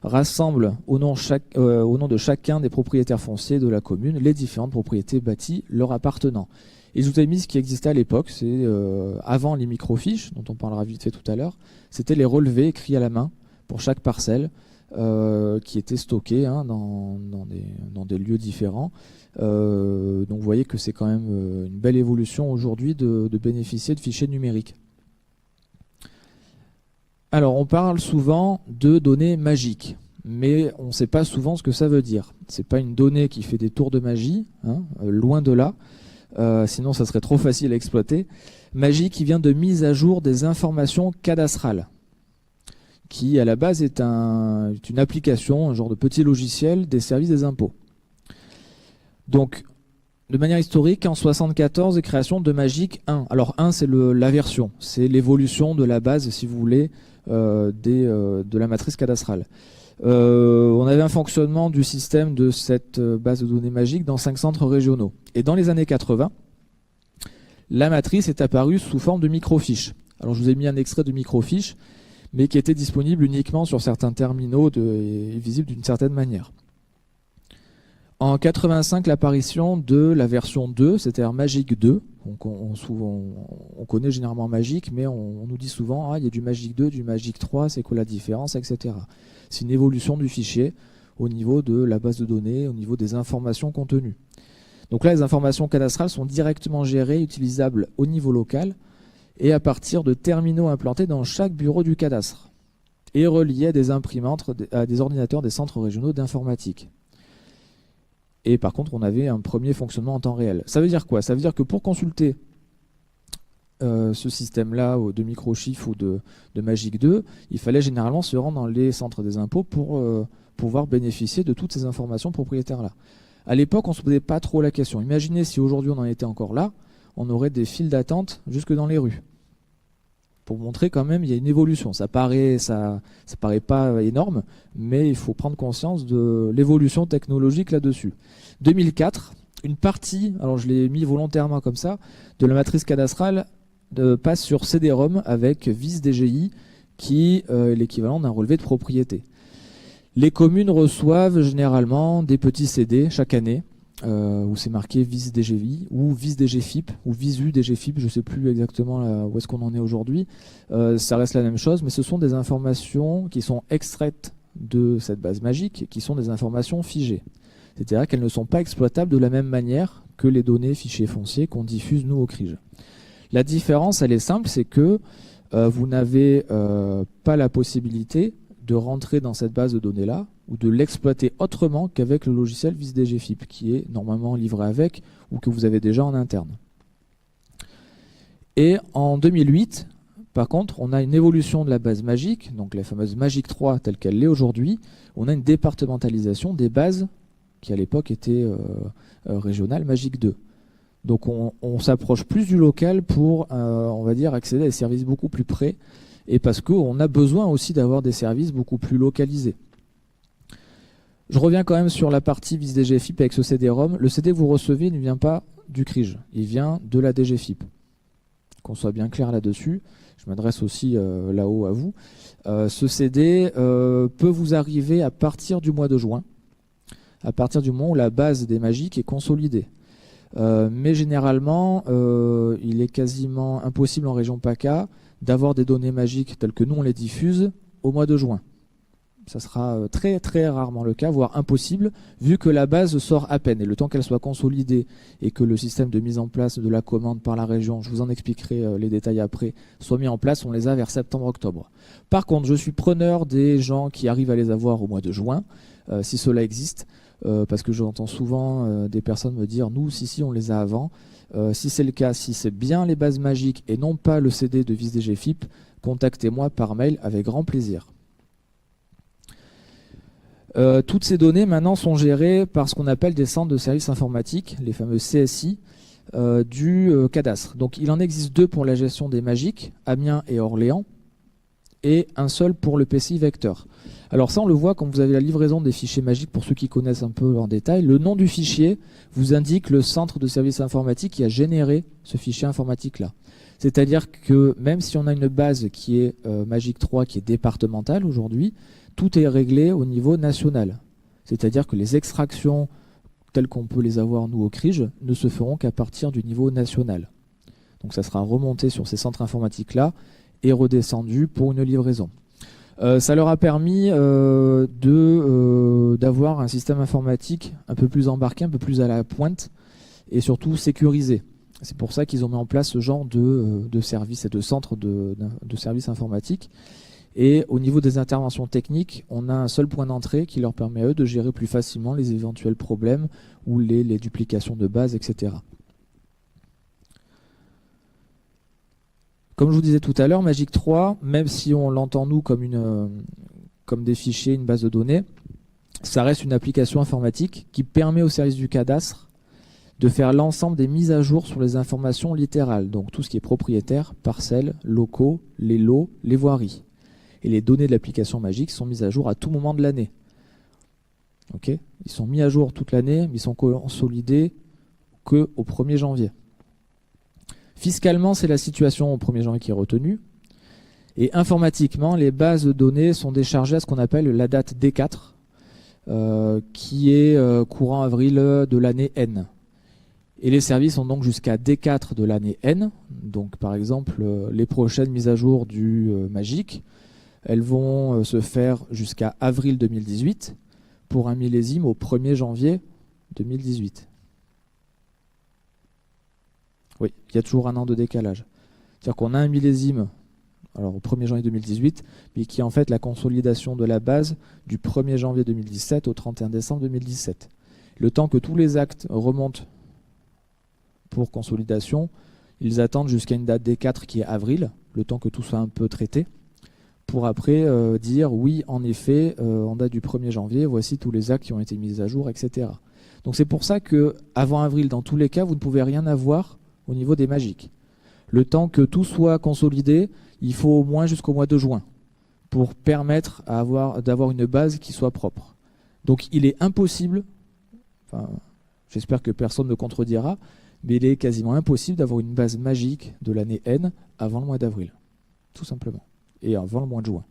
rassemble au nom de chacun des propriétaires fonciers de la commune les différentes propriétés bâties leur appartenant. Et je vous ai mis ce qui existait à l'époque, c'est avant les microfiches, dont on parlera vite fait tout à l'heure, c'était les relevés écrits à la main pour chaque parcelle qui étaient stockés dans des lieux différents. Donc vous voyez que c'est quand même une belle évolution aujourd'hui de bénéficier de fichiers numériques. Alors on parle souvent de données magiques, mais on ne sait pas souvent ce que ça veut dire. Ce n'est pas une donnée qui fait des tours de magie, loin de là. Sinon ça serait trop facile à exploiter. Magie qui vient de mise à jour des informations cadastrales, qui à la base est une application, un genre de petit logiciel des services des impôts. Donc, de manière historique, en 1974, création de Magic 1. Alors 1, c'est la version, c'est l'évolution de la base, si vous voulez, de la matrice cadastrale. On avait un fonctionnement du système de cette base de données magique dans 5 centres régionaux. Et dans les années 80, la matrice est apparue sous forme de microfiche. Alors je vous ai mis un extrait de microfiche, mais qui était disponible uniquement sur certains terminaux et visible d'une certaine manière. En 85, l'apparition de la version 2, c'est-à-dire Magic 2. Donc on connaît généralement Magic, mais on nous dit souvent il y a du Magic 2, du Magic 3, c'est quoi la différence, etc. C'est une évolution du fichier au niveau de la base de données, au niveau des informations contenues. Donc là, les informations cadastrales sont directement gérées, utilisables au niveau local et à partir de terminaux implantés dans chaque bureau du cadastre et reliés à des imprimantes, à des ordinateurs des centres régionaux d'informatique. Et par contre, on avait un premier fonctionnement en temps réel. Ça veut dire quoi? Ça veut dire que pour consulter ce système-là de microchiffres ou de Magic 2, il fallait généralement se rendre dans les centres des impôts pour pouvoir bénéficier de toutes ces informations propriétaires-là. À l'époque, on ne se posait pas trop la question. Imaginez si aujourd'hui on en était encore là, on aurait des files d'attente jusque dans les rues. Pour montrer quand même, il y a une évolution. Ça paraît pas énorme, mais il faut prendre conscience de l'évolution technologique là-dessus. 2004, une partie, alors je l'ai mis volontairement comme ça, de la matrice cadastrale passe sur CD-ROM avec VIS-DGI, qui est l'équivalent d'un relevé de propriété. Les communes reçoivent généralement des petits CD chaque année, où c'est marqué VIS-DGI ou VIS-DGFIP ou VISU-DGFIP, je ne sais plus exactement où est-ce qu'on en est aujourd'hui. Ça reste la même chose, mais ce sont des informations qui sont extraites de cette base magique, qui sont des informations figées. C'est-à-dire qu'elles ne sont pas exploitables de la même manière que les données fichiers fonciers qu'on diffuse nous au CRIJ. La différence, elle est simple, c'est que vous n'avez pas la possibilité de rentrer dans cette base de données-là ou de l'exploiter autrement qu'avec le logiciel VIS-DGFIP qui est normalement livré avec ou que vous avez déjà en interne. Et en 2008, par contre, on a une évolution de la base magique, donc la fameuse Magic 3 telle qu'elle l'est aujourd'hui. On a une départementalisation des bases qui à l'époque étaient régionales Magic 2. Donc on s'approche plus du local pour, on va dire, accéder à des services beaucoup plus près et parce qu'on a besoin aussi d'avoir des services beaucoup plus localisés. Je reviens quand même sur la partie VIS-DGFIP avec ce CD-ROM. Le CD que vous recevez ne vient pas du CRIJ, il vient de la DGFIP. Qu'on soit bien clair là-dessus, je m'adresse aussi là-haut à vous. Ce CD peut vous arriver à partir du mois de juin, à partir du moment où la base des magiques est consolidée. Mais généralement, il est quasiment impossible en région PACA d'avoir des données magiques telles que nous on les diffuse au mois de juin. Ça sera très très rarement le cas, voire impossible, vu que la base sort à peine. Et le temps qu'elle soit consolidée et que le système de mise en place de la commande par la région, je vous en expliquerai les détails après, soit mis en place, on les a vers septembre-octobre. Par contre, je suis preneur des gens qui arrivent à les avoir au mois de juin, si cela existe, parce que j'entends souvent des personnes me dire « nous, si, on les a avant ». Si c'est le cas, si c'est bien les bases magiques et non pas le CD de VIS-DGFIP, contactez-moi par mail avec grand plaisir. Toutes ces données maintenant sont gérées par ce qu'on appelle des centres de services informatiques, les fameux CSI, du cadastre. Donc il en existe 2 pour la gestion des magiques, Amiens et Orléans, et un seul pour le PCI vecteur. Alors ça, on le voit quand vous avez la livraison des fichiers magiques, pour ceux qui connaissent un peu en détail. Le nom du fichier vous indique le centre de service informatique qui a généré ce fichier informatique-là. C'est-à-dire que même si on a une base qui est Magic 3, qui est départementale aujourd'hui, tout est réglé au niveau national. C'est-à-dire que les extractions telles qu'on peut les avoir nous au CRIJ ne se feront qu'à partir du niveau national. Donc ça sera remonté sur ces centres informatiques-là et redescendu pour une livraison. Ça leur a permis d'avoir un système informatique un peu plus embarqué, un peu plus à la pointe et surtout sécurisé. C'est pour ça qu'ils ont mis en place ce genre de services et de centres de services informatiques. Et au niveau des interventions techniques, on a un seul point d'entrée qui leur permet à eux de gérer plus facilement les éventuels problèmes ou les duplications de base, etc. Comme je vous disais tout à l'heure, Magic 3, même si on l'entend nous comme des fichiers, une base de données, ça reste une application informatique qui permet au service du cadastre de faire l'ensemble des mises à jour sur les informations littérales, donc tout ce qui est propriétaire, parcelles, locaux, les lots, les voiries. Et les données de l'application Magic sont mises à jour à tout moment de l'année. Okay, ils sont mis à jour toute l'année, mais ils sont consolidés qu'au 1er janvier. Fiscalement, c'est la situation au 1er janvier qui est retenue. Et informatiquement, les bases de données sont déchargées à ce qu'on appelle la date D4, qui est courant avril de l'année N. Et les services ont donc jusqu'à D4 de l'année N. Donc par exemple, les prochaines mises à jour du Magic, elles vont se faire jusqu'à avril 2018 pour un millésime au 1er janvier 2018. Oui, il y a toujours un an de décalage. C'est-à-dire qu'on a un millésime alors au 1er janvier 2018, mais qui est en fait la consolidation de la base du 1er janvier 2017 au 31 décembre 2017. Le temps que tous les actes remontent pour consolidation, ils attendent jusqu'à une date D4 qui est avril, le temps que tout soit un peu traité, pour après dire oui, en effet, en date du 1er janvier, voici tous les actes qui ont été mis à jour, etc. Donc c'est pour ça qu'avant avril, dans tous les cas, vous ne pouvez rien avoir au niveau des magiques. Le temps que tout soit consolidé, il faut au moins jusqu'au mois de juin pour permettre d'avoir une base qui soit propre. Donc il est impossible, enfin, j'espère que personne ne contredira, mais il est quasiment impossible d'avoir une base magique de l'année N avant le mois d'avril, tout simplement, et avant le mois de juin.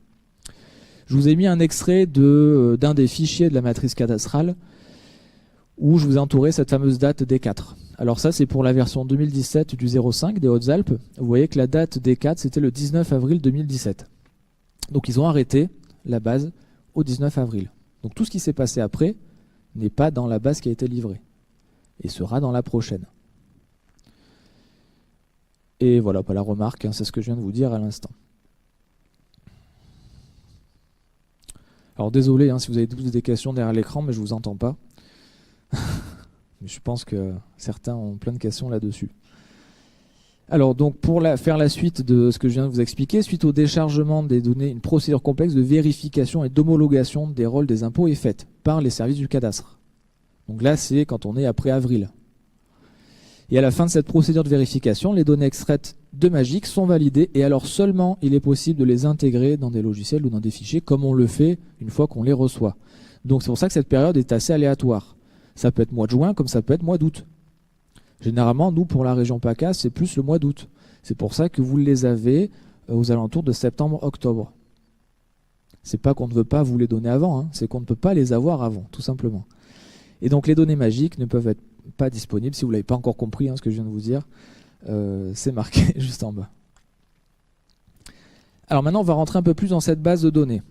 Je vous ai mis un extrait d'un des fichiers de la matrice cadastrale où je vous ai entouré cette fameuse date D4. Alors ça, c'est pour la version 2017 du 05 des Hautes-Alpes. Vous voyez que la date D4, c'était le 19 avril 2017. Donc ils ont arrêté la base au 19 avril. Donc tout ce qui s'est passé après n'est pas dans la base qui a été livrée et sera dans la prochaine. Et voilà, pas la remarque, hein, c'est ce que je viens de vous dire à l'instant. Alors désolé hein, si vous avez tous des questions derrière l'écran, mais je ne vous entends pas. Je pense que certains ont plein de questions là-dessus. Alors donc pour faire la suite de ce que je viens de vous expliquer, suite au déchargement des données, une procédure complexe de vérification et d'homologation des rôles des impôts est faite par les services du cadastre. Donc là c'est quand on est après avril. Et à la fin de cette procédure de vérification, les données extraites de Magic sont validées et alors seulement il est possible de les intégrer dans des logiciels ou dans des fichiers comme on le fait une fois qu'on les reçoit. Donc c'est pour ça que cette période est assez aléatoire. Ça peut être mois de juin comme ça peut être mois d'août. Généralement, nous, pour la région PACA, c'est plus le mois d'août. C'est pour ça que vous les avez aux alentours de septembre-octobre. C'est pas qu'on ne veut pas vous les donner avant, hein, c'est qu'on ne peut pas les avoir avant, tout simplement. Et donc les données magiques ne peuvent être pas disponibles, si vous ne l'avez pas encore compris, hein, ce que je viens de vous dire, c'est marqué juste en bas. Alors maintenant, on va rentrer un peu plus dans cette base de données.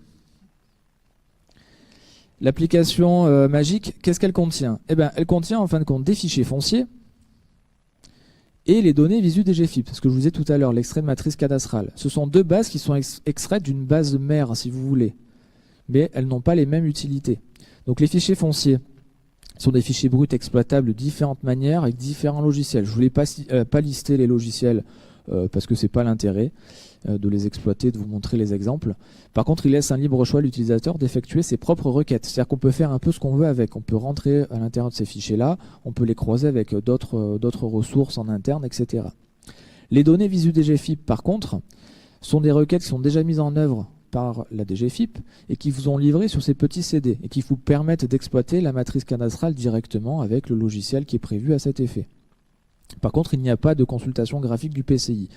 L'application Magic, qu'est-ce qu'elle contient? Eh bien, elle contient en fin de compte des fichiers fonciers et les données visu des GFIP. C'est ce que je vous disais tout à l'heure, l'extrait de matrice cadastrale. Ce sont deux bases qui sont extraites d'une base mère, si vous voulez. Mais elles n'ont pas les mêmes utilités. Donc les fichiers fonciers sont des fichiers bruts exploitables de différentes manières avec différents logiciels. Je ne voulais pas lister les logiciels parce que c'est pas l'intérêt de les exploiter, de vous montrer les exemples. Par contre, il laisse un libre choix à l'utilisateur d'effectuer ses propres requêtes. C'est-à-dire qu'on peut faire un peu ce qu'on veut avec. On peut rentrer à l'intérieur de ces fichiers-là, on peut les croiser avec d'autres ressources en interne, etc. Les données visu DGFIP, par contre, sont des requêtes qui sont déjà mises en œuvre par la DGFIP et qui vous ont livré sur ces petits CD et qui vous permettent d'exploiter la matrice cadastrale directement avec le logiciel qui est prévu à cet effet. Par contre, il n'y a pas de consultation graphique du PCI.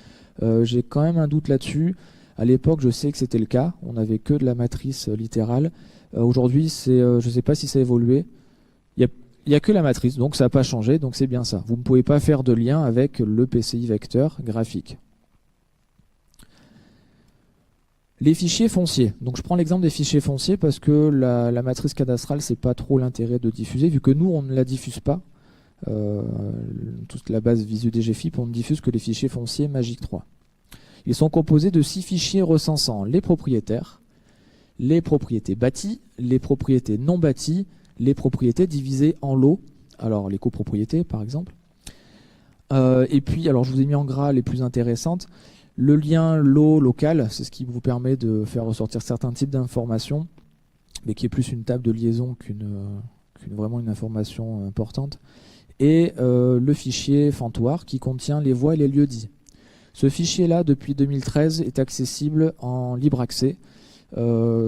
J'ai quand même un doute là-dessus. À l'époque, je sais que c'était le cas. On n'avait que de la matrice littérale. Aujourd'hui, je ne sais pas si ça a évolué. Il n'y a que la matrice, donc ça n'a pas changé, donc c'est bien ça. Vous ne pouvez pas faire de lien avec le PCI vecteur graphique. Les fichiers fonciers. Donc je prends l'exemple des fichiers fonciers parce que la matrice cadastrale, c'est pas trop l'intérêt de diffuser, vu que nous, on ne la diffuse pas. Toute la base visu DGFIP, on ne diffuse que les fichiers fonciers Magic 3. Ils sont composés de 6 fichiers recensant les propriétaires, les propriétés bâties, les propriétés non bâties, les propriétés divisées en lots, alors les copropriétés par exemple. Et puis, alors je vous ai mis en gras les plus intéressantes. Le lien lot local, c'est ce qui vous permet de faire ressortir certains types d'informations, mais qui est plus une table de liaison qu'une vraiment une information importante. Et le fichier Fantoire qui contient les voies et les lieux-dits. Ce fichier-là, depuis 2013, est accessible en libre accès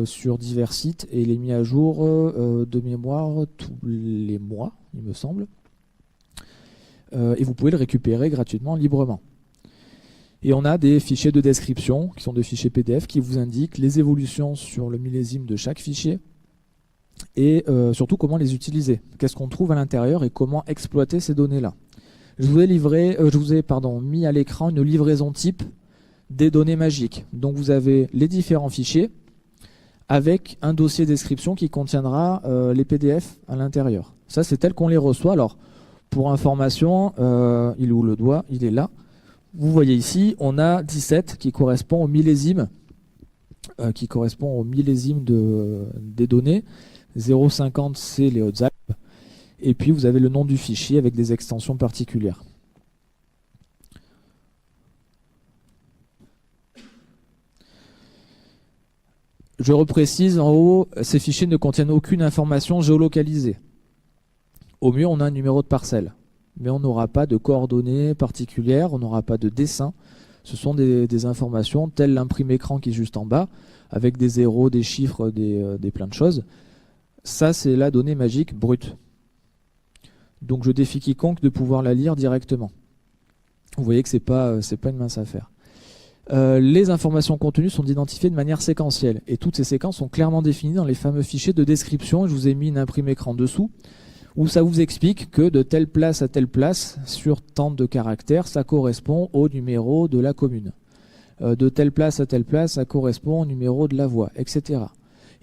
sur divers sites et il est mis à jour de mémoire tous les mois, il me semble. Et vous pouvez le récupérer gratuitement, librement. Et on a des fichiers de description, qui sont des fichiers PDF, qui vous indiquent les évolutions sur le millésime de chaque fichier, et surtout comment les utiliser, qu'est-ce qu'on trouve à l'intérieur et comment exploiter ces données-là. Je vous ai mis à l'écran une livraison type des données magiques. Donc vous avez les différents fichiers avec un dossier description qui contiendra les PDF à l'intérieur. Ça, c'est tel qu'on les reçoit. Alors, pour information, il est où le doigt? Il est là. Vous voyez ici, on a 17 qui correspond au millésime, des données. 0,50 c'est les Hautes-Alpes. Et puis vous avez le nom du fichier avec des extensions particulières. Je reprécise en haut, ces fichiers ne contiennent aucune information géolocalisée. Au mieux, on a un numéro de parcelle. Mais on n'aura pas de coordonnées particulières, on n'aura pas de dessin. Ce sont des informations telles l'imprime écran qui est juste en bas, avec des zéros, des chiffres, des plein de choses. Ça, c'est la donnée magique brute. Donc je défie quiconque de pouvoir la lire directement. Vous voyez que c'est pas une mince affaire. Les informations contenues sont identifiées de manière séquentielle. Et toutes ces séquences sont clairement définies dans les fameux fichiers de description. Je vous ai mis une imprime écran dessous, où ça vous explique que de telle place à telle place, sur tant de caractères, ça correspond au numéro de la commune. De telle place à telle place, ça correspond au numéro de la voie, etc.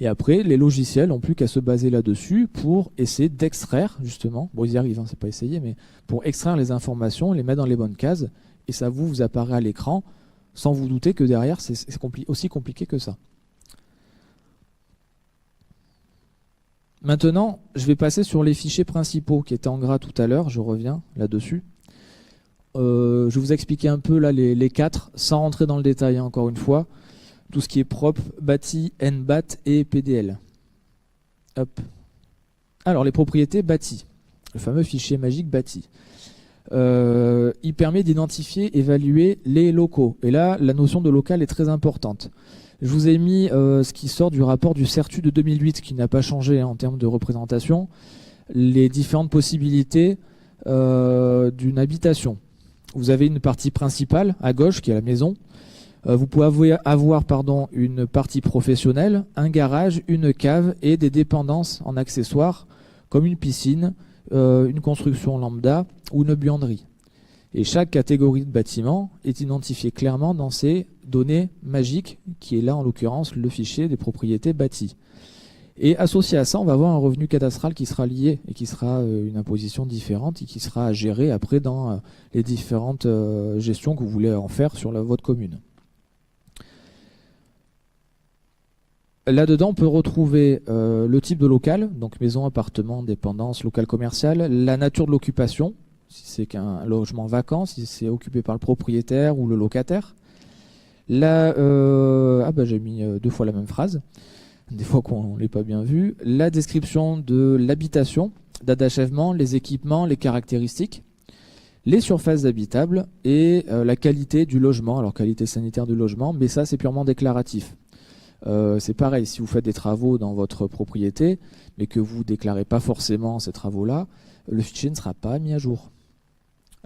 Et après, les logiciels n'ont plus qu'à se baser là-dessus pour essayer d'extraire, justement, bon ils y arrivent, hein, c'est pas essayer, mais pour extraire les informations, les mettre dans les bonnes cases, et ça vous apparaît à l'écran, sans vous douter que derrière, c'est aussi compliqué que ça. Maintenant, je vais passer sur les fichiers principaux qui étaient en gras tout à l'heure, je reviens là-dessus. Je vais vous expliquer un peu là les 4, sans rentrer dans le détail, hein, encore une fois. Tout ce qui est propre, bâti, NBAT et PDL. Hop. Alors, les propriétés bâties. Le fameux fichier magique bâti. Il permet d'identifier, évaluer les locaux. Et là, la notion de local est très importante. Je vous ai mis ce qui sort du rapport du CERTU de 2008, qui n'a pas changé hein, en termes de représentation, les différentes possibilités d'une habitation. Vous avez une partie principale, à gauche, qui est la maison. Vous pouvez avoir une partie professionnelle, un garage, une cave et des dépendances en accessoires, comme une piscine, une construction lambda ou une buanderie. Et chaque catégorie de bâtiment est identifiée clairement dans ces données magiques, qui est là en l'occurrence le fichier des propriétés bâties. Et associé à ça, on va avoir un revenu cadastral qui sera lié et qui sera une imposition différente et qui sera à gérer après dans les différentes gestions que vous voulez en faire sur votre commune. Là-dedans, on peut retrouver le type de local, donc maison, appartement, dépendance, local commercial, la nature de l'occupation, si c'est qu'un logement vacant, si c'est occupé par le propriétaire ou le locataire. Là, j'ai mis 2 fois la même phrase, des fois qu'on ne l'ait pas bien vu. La description de l'habitation, date d'achèvement, les équipements, les caractéristiques, les surfaces habitables et la qualité du logement, alors qualité sanitaire du logement, mais ça c'est purement déclaratif. C'est pareil, si vous faites des travaux dans votre propriété, mais que vous ne déclarez pas forcément ces travaux-là, le fichier ne sera pas mis à jour.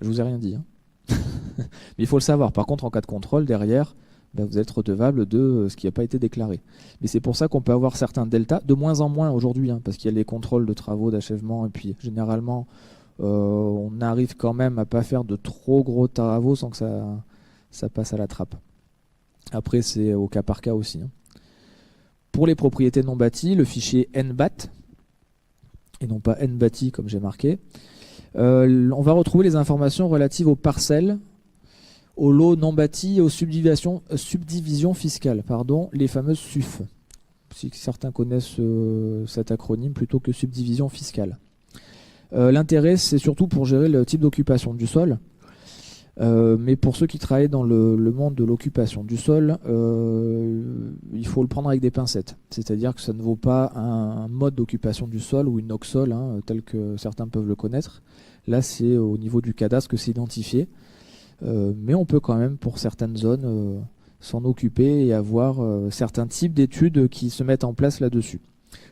Je vous ai rien dit, hein. Mais il faut le savoir. Par contre, en cas de contrôle, derrière, vous êtes redevable de ce qui n'a pas été déclaré. Mais c'est pour ça qu'on peut avoir certains deltas, de moins en moins aujourd'hui, hein, parce qu'il y a les contrôles de travaux, d'achèvement, et puis généralement, on arrive quand même à pas faire de trop gros travaux sans que ça passe à la trappe. Après, c'est au cas par cas aussi, hein. Pour les propriétés non bâties, le fichier NBAT, et non pas NBATI comme j'ai marqué, on va retrouver les informations relatives aux parcelles, aux lots non bâtis et aux subdivisions fiscales, les fameuses SUF. Si certains connaissent cet acronyme plutôt que subdivision fiscale. L'intérêt, c'est surtout pour gérer le type d'occupation du sol. Mais pour ceux qui travaillent dans le monde de l'occupation du sol, il faut le prendre avec des pincettes. C'est-à-dire que ça ne vaut pas un mode d'occupation du sol ou une OXOL, hein, tel que certains peuvent le connaître. Là, c'est au niveau du cadastre que c'est identifié. Mais on peut quand même, pour certaines zones, s'en occuper et avoir certains types d'études qui se mettent en place là-dessus.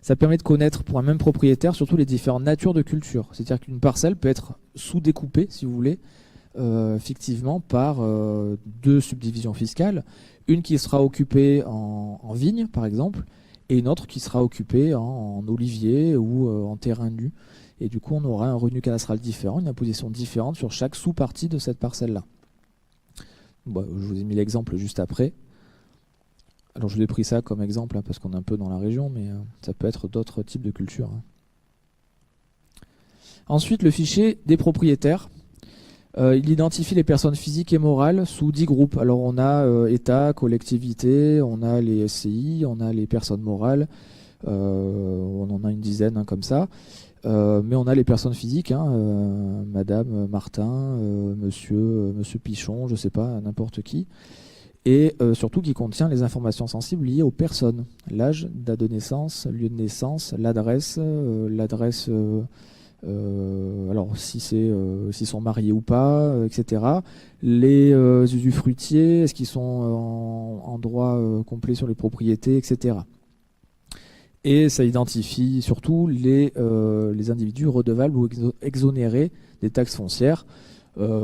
Ça permet de connaître pour un même propriétaire surtout les différentes natures de culture. C'est-à-dire qu'une parcelle peut être sous-découpée, si vous voulez, fictivement par 2 subdivisions fiscales, une qui sera occupée en vigne par exemple, et une autre qui sera occupée en olivier ou en terrain nu. Et du coup on aura un revenu cadastral différent, une imposition différente sur chaque sous-partie de cette parcelle-là. Bon, je vous ai mis l'exemple juste après. Alors je vous ai pris ça comme exemple, hein, parce qu'on est un peu dans la région, mais ça peut être d'autres types de cultures, hein. Ensuite, le fichier des propriétaires. Il identifie les personnes physiques et morales sous 10 groupes. Alors on a État, collectivité, on a les SCI, on a les personnes morales, on en a une dizaine, hein, comme ça. Mais on a les personnes physiques, hein, Madame Martin, Monsieur Pichon, je ne sais pas, n'importe qui. Et surtout qui contient les informations sensibles liées aux personnes. L'âge, date de naissance, lieu de naissance, l'adresse, alors s'ils sont mariés ou pas, etc. Les usufruitiers, est-ce qu'ils sont en droit complet sur les propriétés, etc. Et ça identifie surtout les individus redevables ou exonérés des taxes foncières.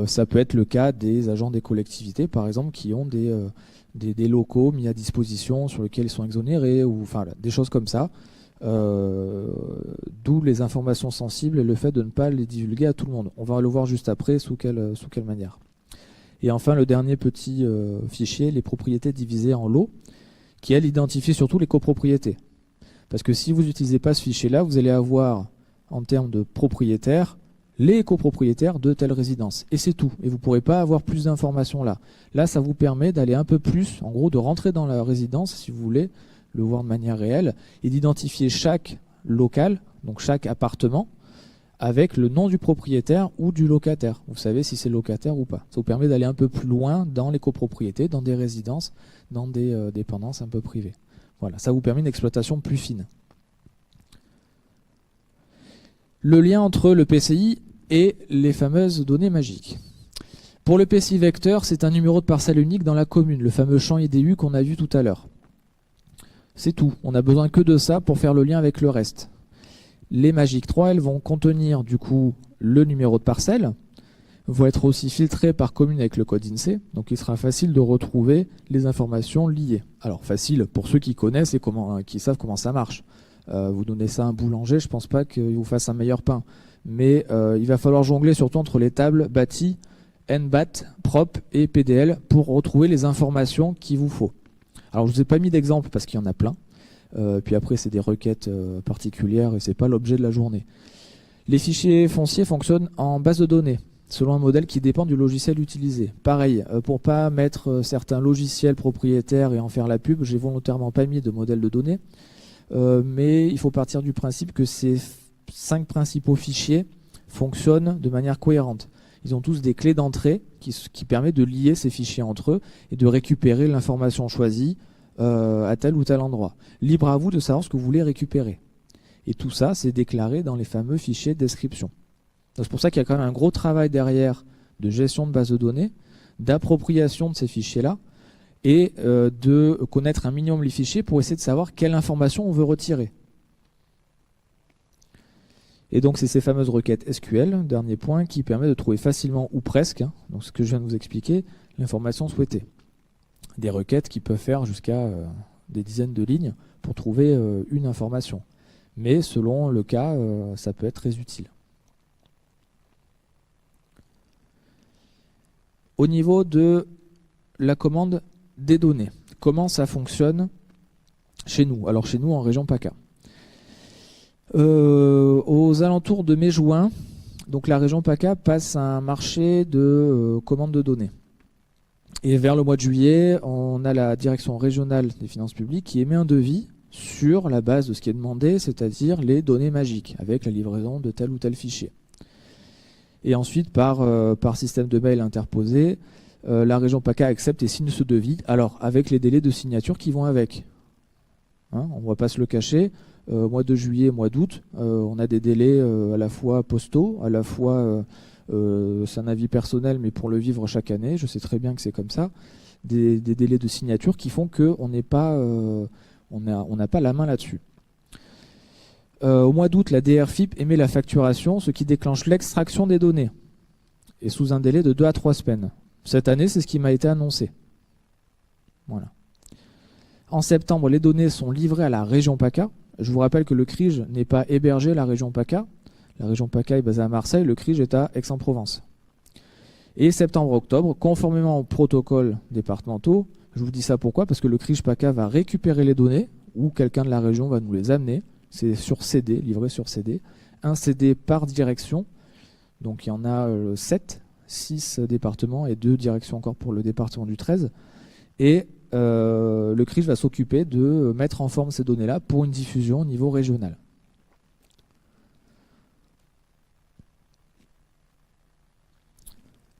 Ça peut être le cas des agents des collectivités, par exemple, qui ont des locaux mis à disposition sur lesquels ils sont exonérés, ou enfin des choses comme ça. D'où les informations sensibles et le fait de ne pas les divulguer à tout le monde. On va le voir juste après sous quelle manière. Et enfin, le dernier petit fichier, les propriétés divisées en lots, qui elle identifie surtout les copropriétés. Parce que si vous n'utilisez pas ce fichier-là, vous allez avoir, en termes de propriétaires, les copropriétaires de telle résidence. Et c'est tout. Et vous ne pourrez pas avoir plus d'informations là. Là, ça vous permet d'aller un peu plus, en gros, de rentrer dans la résidence, si vous voulez, le voir de manière réelle, et d'identifier chaque local, donc chaque appartement, avec le nom du propriétaire ou du locataire. Vous savez si c'est locataire ou pas. Ça vous permet d'aller un peu plus loin dans les copropriétés, dans des résidences, dans des dépendances un peu privées. Voilà, ça vous permet une exploitation plus fine. Le lien entre le PCI et les fameuses données magiques. Pour le PCI vecteur, c'est un numéro de parcelle unique dans la commune, le fameux champ IDU qu'on a vu tout à l'heure. C'est tout, on n'a besoin que de ça pour faire le lien avec le reste. Les Magic 3, elles vont contenir du coup le numéro de parcelle, vont être aussi filtrées par commune avec le code INSEE, donc il sera facile de retrouver les informations liées. Alors facile pour ceux qui connaissent et qui savent comment ça marche. Vous donnez ça à un boulanger, je ne pense pas qu'il vous fasse un meilleur pain. Mais il va falloir jongler surtout entre les tables bâties, NBAT, PROP et PDL pour retrouver les informations qu'il vous faut. Alors je ne vous ai pas mis d'exemple parce qu'il y en a plein. Puis après c'est des requêtes particulières et ce n'est pas l'objet de la journée. Les fichiers fonciers fonctionnent en base de données, selon un modèle qui dépend du logiciel utilisé. Pareil, pour ne pas mettre certains logiciels propriétaires et en faire la pub, j'ai volontairement pas mis de modèle de données. Mais il faut partir du principe que ces 5 principaux fichiers fonctionnent de manière cohérente. ils ont tous des clés d'entrée qui permettent de lier ces fichiers entre eux et de récupérer l'information choisie à tel ou tel endroit. Libre à vous de savoir ce que vous voulez récupérer. Et tout ça, c'est déclaré dans les fameux fichiers de description. C'est pour ça qu'il y a quand même un gros travail derrière de gestion de base de données, d'appropriation de ces fichiers-là, et de connaître un minimum les fichiers pour essayer de savoir quelle information on veut retirer. Et donc c'est ces fameuses requêtes SQL, dernier point, qui permettent de trouver facilement ou presque, donc ce que je viens de vous expliquer, l'information souhaitée. Des requêtes qui peuvent faire jusqu'à des dizaines de lignes pour trouver une information. Mais selon le cas, ça peut être très utile. Au niveau de la commande des données, comment ça fonctionne chez nous? Alors chez nous en région PACA. Aux alentours de mai-juin, donc la région PACA passe un marché de commande de données. Et vers le mois de juillet, on a la direction régionale des finances publiques qui émet un devis sur la base de ce qui est demandé, c'est-à-dire les données magiques, avec la livraison de tel ou tel fichier. Et ensuite, par système de mail interposé, la région PACA accepte et signe ce devis, alors avec les délais de signature qui vont avec. Hein, on ne va pas se le cacher, mois de juillet, mois d'août, on a des délais à la fois postaux, à la fois, c'est un avis personnel, mais pour le vivre chaque année, je sais très bien que c'est comme ça, des délais de signature qui font qu'on n'est pas, on n'a pas la main là-dessus. Au mois d'août, la DRFIP émet la facturation, ce qui déclenche l'extraction des données, et sous un délai de 2 à 3 semaines. Cette année, c'est ce qui m'a été annoncé. Voilà. En septembre, les données sont livrées à la région PACA. Je vous rappelle que le CRIJ n'est pas hébergé à la région PACA. La région PACA est basée à Marseille, le CRIJ est à Aix-en-Provence. Et septembre-octobre, conformément aux protocoles départementaux, je vous dis ça pourquoi? Parce que le CRIJ PACA va récupérer les données, ou quelqu'un de la région va nous les amener. C'est sur CD, livré sur CD. Un CD par direction. Donc il y en a 6 départements et 2 directions encore pour le département du 13. Et le CRIJ va s'occuper de mettre en forme ces données-là pour une diffusion au niveau régional.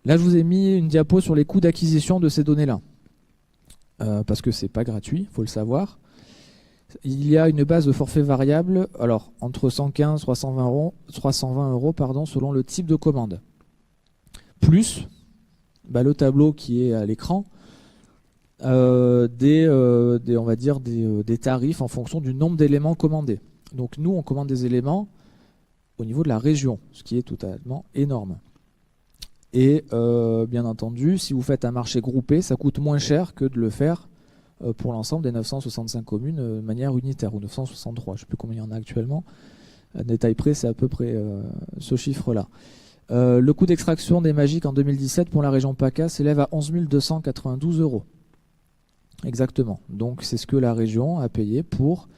Là, je vous ai mis une diapo sur les coûts d'acquisition de ces données-là. Parce que ce n'est pas gratuit, il faut le savoir. Il y a une base de forfait variable, alors entre 115 et 320 euros pardon, selon le type de commande. Plus le tableau qui est à l'écran, on va dire des tarifs en fonction du nombre d'éléments commandés. Donc nous, on commande des éléments au niveau de la région, ce qui est totalement énorme. Et bien entendu, si vous faites un marché groupé, ça coûte moins cher que de le faire pour l'ensemble des 965 communes de manière unitaire, ou 963, je ne sais plus combien il y en a actuellement. À détail près, c'est à peu près ce chiffre-là. Le coût d'extraction des magiques en 2017 pour la région PACA s'élève à 11 292 euros. Exactement. Donc c'est ce que la région a payé pour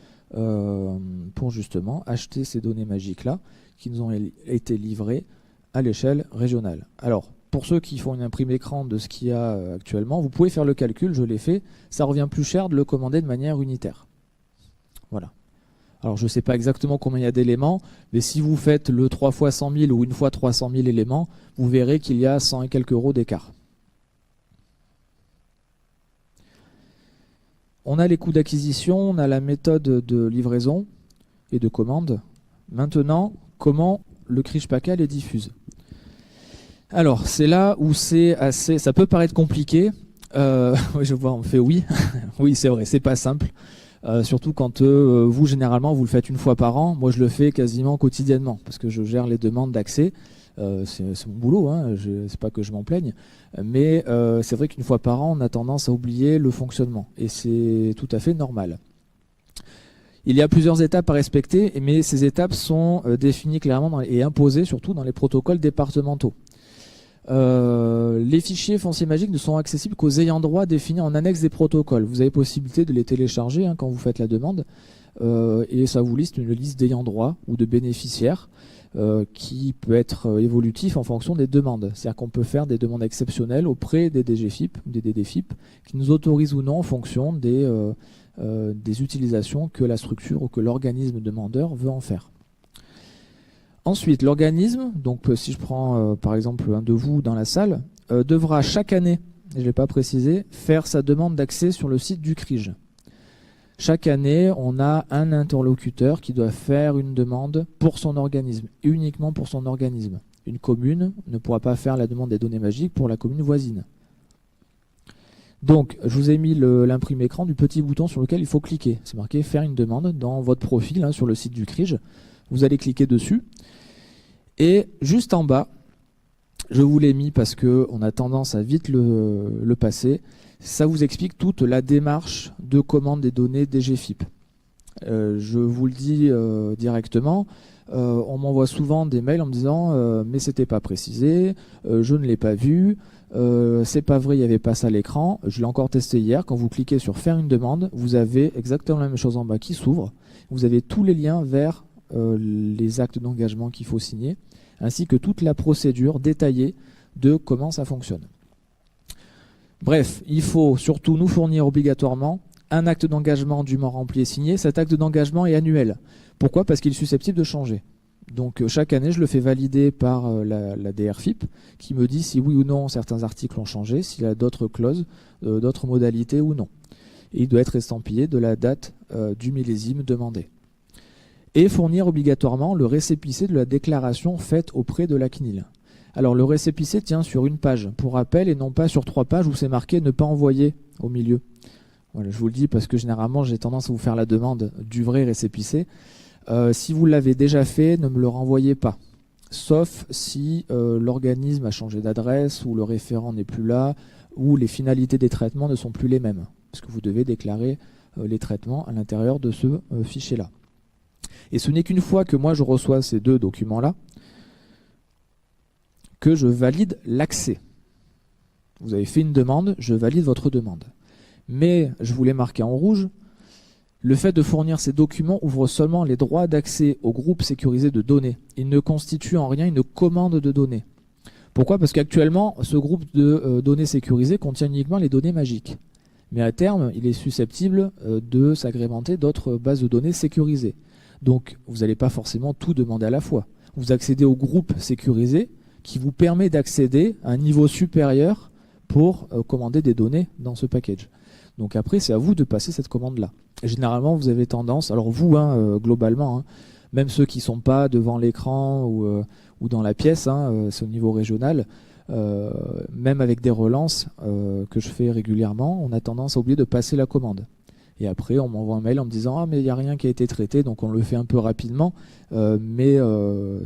justement acheter ces données magiques-là qui nous ont été livrées à l'échelle régionale. Alors, pour ceux qui font une imprime écran de ce qu'il y a actuellement, vous pouvez faire le calcul, je l'ai fait, ça revient plus cher de le commander de manière unitaire. Voilà. Alors je ne sais pas exactement combien il y a d'éléments, mais si vous faites le 3 fois 100 000 ou 1 fois 300 000 éléments, vous verrez qu'il y a 100 et quelques euros d'écart. On a les coûts d'acquisition, on a la méthode de livraison et de commande. Maintenant, comment le CRIJ PACA les diffuse? Alors, c'est là où c'est assez... Ça peut paraître compliqué. Oui, je vois, on fait oui. Oui, c'est vrai, c'est pas simple. Surtout quand vous, généralement, vous le faites une fois par an. Moi, je le fais quasiment quotidiennement parce que je gère les demandes d'accès. C'est mon boulot, hein, c'est pas que je m'en plaigne. Mais c'est vrai qu'une fois par an, on a tendance à oublier le fonctionnement. Et c'est tout à fait normal. Il y a plusieurs étapes à respecter, mais ces étapes sont définies clairement et imposées surtout dans les protocoles départementaux. Les fichiers fonciers magiques ne sont accessibles qu'aux ayants droit définis en annexe des protocoles. Vous avez possibilité de les télécharger quand vous faites la demande et ça vous liste une liste d'ayants droit ou de bénéficiaires qui peut être évolutif en fonction des demandes. C'est-à-dire qu'on peut faire des demandes exceptionnelles auprès des DGFIP ou des DDFIP qui nous autorisent ou non en fonction des utilisations que la structure ou que l'organisme demandeur veut en faire. Ensuite, l'organisme, donc si je prends par exemple un de vous dans la salle, devra chaque année, je ne l'ai pas précisé, faire sa demande d'accès sur le site du CRIJ. Chaque année, on a un interlocuteur qui doit faire une demande pour son organisme, uniquement pour son organisme. Une commune ne pourra pas faire la demande des données magiques pour la commune voisine. Donc, je vous ai mis l'imprime écran du petit bouton sur lequel il faut cliquer. C'est marqué « Faire une demande » dans votre profil sur le site du CRIJ. Vous allez cliquer dessus. Et juste en bas, je vous l'ai mis parce qu'on a tendance à vite le passer. Ça vous explique toute la démarche de commande des données DGFIP. Je vous le dis directement, on m'envoie souvent des mails en me disant mais c'était pas précisé, je ne l'ai pas vu, c'est pas vrai, il n'y avait pas ça à l'écran. Je l'ai encore testé hier. Quand vous cliquez sur faire une demande, vous avez exactement la même chose en bas qui s'ouvre. Vous avez tous les liens vers les actes d'engagement qu'il faut signer, ainsi que toute la procédure détaillée de comment ça fonctionne. Bref, il faut surtout nous fournir obligatoirement un acte d'engagement dûment rempli et signé. Cet acte d'engagement est annuel. Pourquoi? Parce qu'il est susceptible de changer. Donc chaque année, je le fais valider par la DRFIP qui me dit si oui ou non certains articles ont changé, s'il y a d'autres clauses, d'autres modalités ou non. Et il doit être estampillé de la date du millésime demandé. Et fournir obligatoirement le récépissé de la déclaration faite auprès de la CNIL. Alors le récépissé tient sur une page, pour rappel, et non pas sur 3 pages où c'est marqué « ne pas envoyer » au milieu. Voilà, je vous le dis parce que généralement j'ai tendance à vous faire la demande du vrai récépissé. Si vous l'avez déjà fait, ne me le renvoyez pas. Sauf si l'organisme a changé d'adresse, ou le référent n'est plus là, ou les finalités des traitements ne sont plus les mêmes. Parce que vous devez déclarer les traitements à l'intérieur de ce fichier-là. Et ce n'est qu'une fois que moi je reçois ces 2 documents-là que je valide l'accès. Vous avez fait une demande, je valide votre demande. Mais, je vous l'ai marqué en rouge, le fait de fournir ces documents ouvre seulement les droits d'accès au groupe sécurisé de données. Il ne constitue en rien une commande de données. Pourquoi? Parce qu'actuellement, ce groupe de données sécurisées contient uniquement les données magiques. Mais à terme, il est susceptible de s'agrémenter d'autres bases de données sécurisées. Donc, vous n'allez pas forcément tout demander à la fois. Vous accédez au groupe sécurisé qui vous permet d'accéder à un niveau supérieur pour commander des données dans ce package. Donc après, c'est à vous de passer cette commande-là. Généralement, vous avez tendance, alors vous, globalement, même ceux qui ne sont pas devant l'écran ou dans la pièce, c'est au niveau régional, même avec des relances que je fais régulièrement, on a tendance à oublier de passer la commande. Et après, on m'envoie un mail en me disant « Ah, mais il n'y a rien qui a été traité, donc on le fait un peu rapidement, mais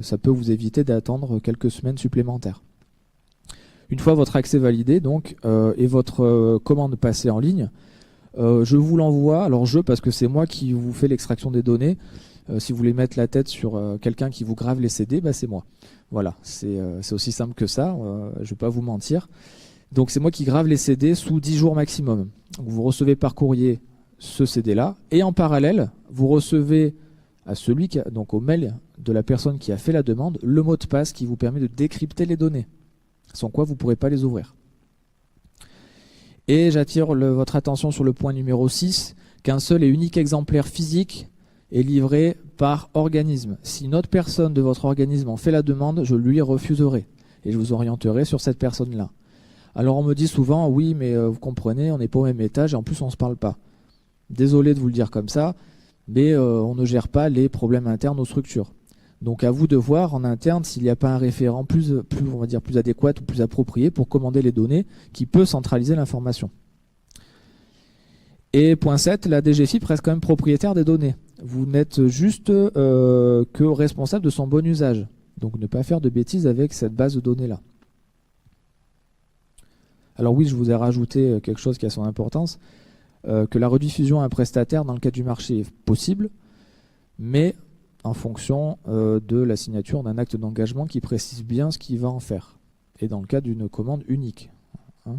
ça peut vous éviter d'attendre quelques semaines supplémentaires. » Une fois votre accès validé donc, et votre commande passée en ligne, je vous l'envoie. Alors parce que c'est moi qui vous fais l'extraction des données. Si vous voulez mettre la tête sur quelqu'un qui vous grave les CD, c'est moi. Voilà, c'est aussi simple que ça, je ne vais pas vous mentir. Donc c'est moi qui grave les CD sous 10 jours maximum. Donc, vous recevez par courrier ce CD-là, et en parallèle, vous recevez à donc au mail de la personne qui a fait la demande, le mot de passe qui vous permet de décrypter les données, sans quoi vous ne pourrez pas les ouvrir. Et j'attire votre attention sur le point numéro 6, qu'un seul et unique exemplaire physique est livré par organisme. Si une autre personne de votre organisme en fait la demande, je lui refuserai, et je vous orienterai sur cette personne-là. Alors on me dit souvent, oui, mais vous comprenez, on n'est pas au même étage, et en plus on ne se parle pas. Désolé de vous le dire comme ça, mais on ne gère pas les problèmes internes aux structures. Donc à vous de voir en interne s'il n'y a pas un référent plus adéquat ou plus approprié pour commander les données qui peut centraliser l'information. Et point 7, la DGFIP reste quand même propriétaire des données. Vous n'êtes juste que responsable de son bon usage. Donc ne pas faire de bêtises avec cette base de données-là. Alors oui, je vous ai rajouté quelque chose qui a son importance. Que la rediffusion à un prestataire dans le cadre du marché est possible, mais en fonction de la signature d'un acte d'engagement qui précise bien ce qu'il va en faire. Et dans le cas d'une commande unique,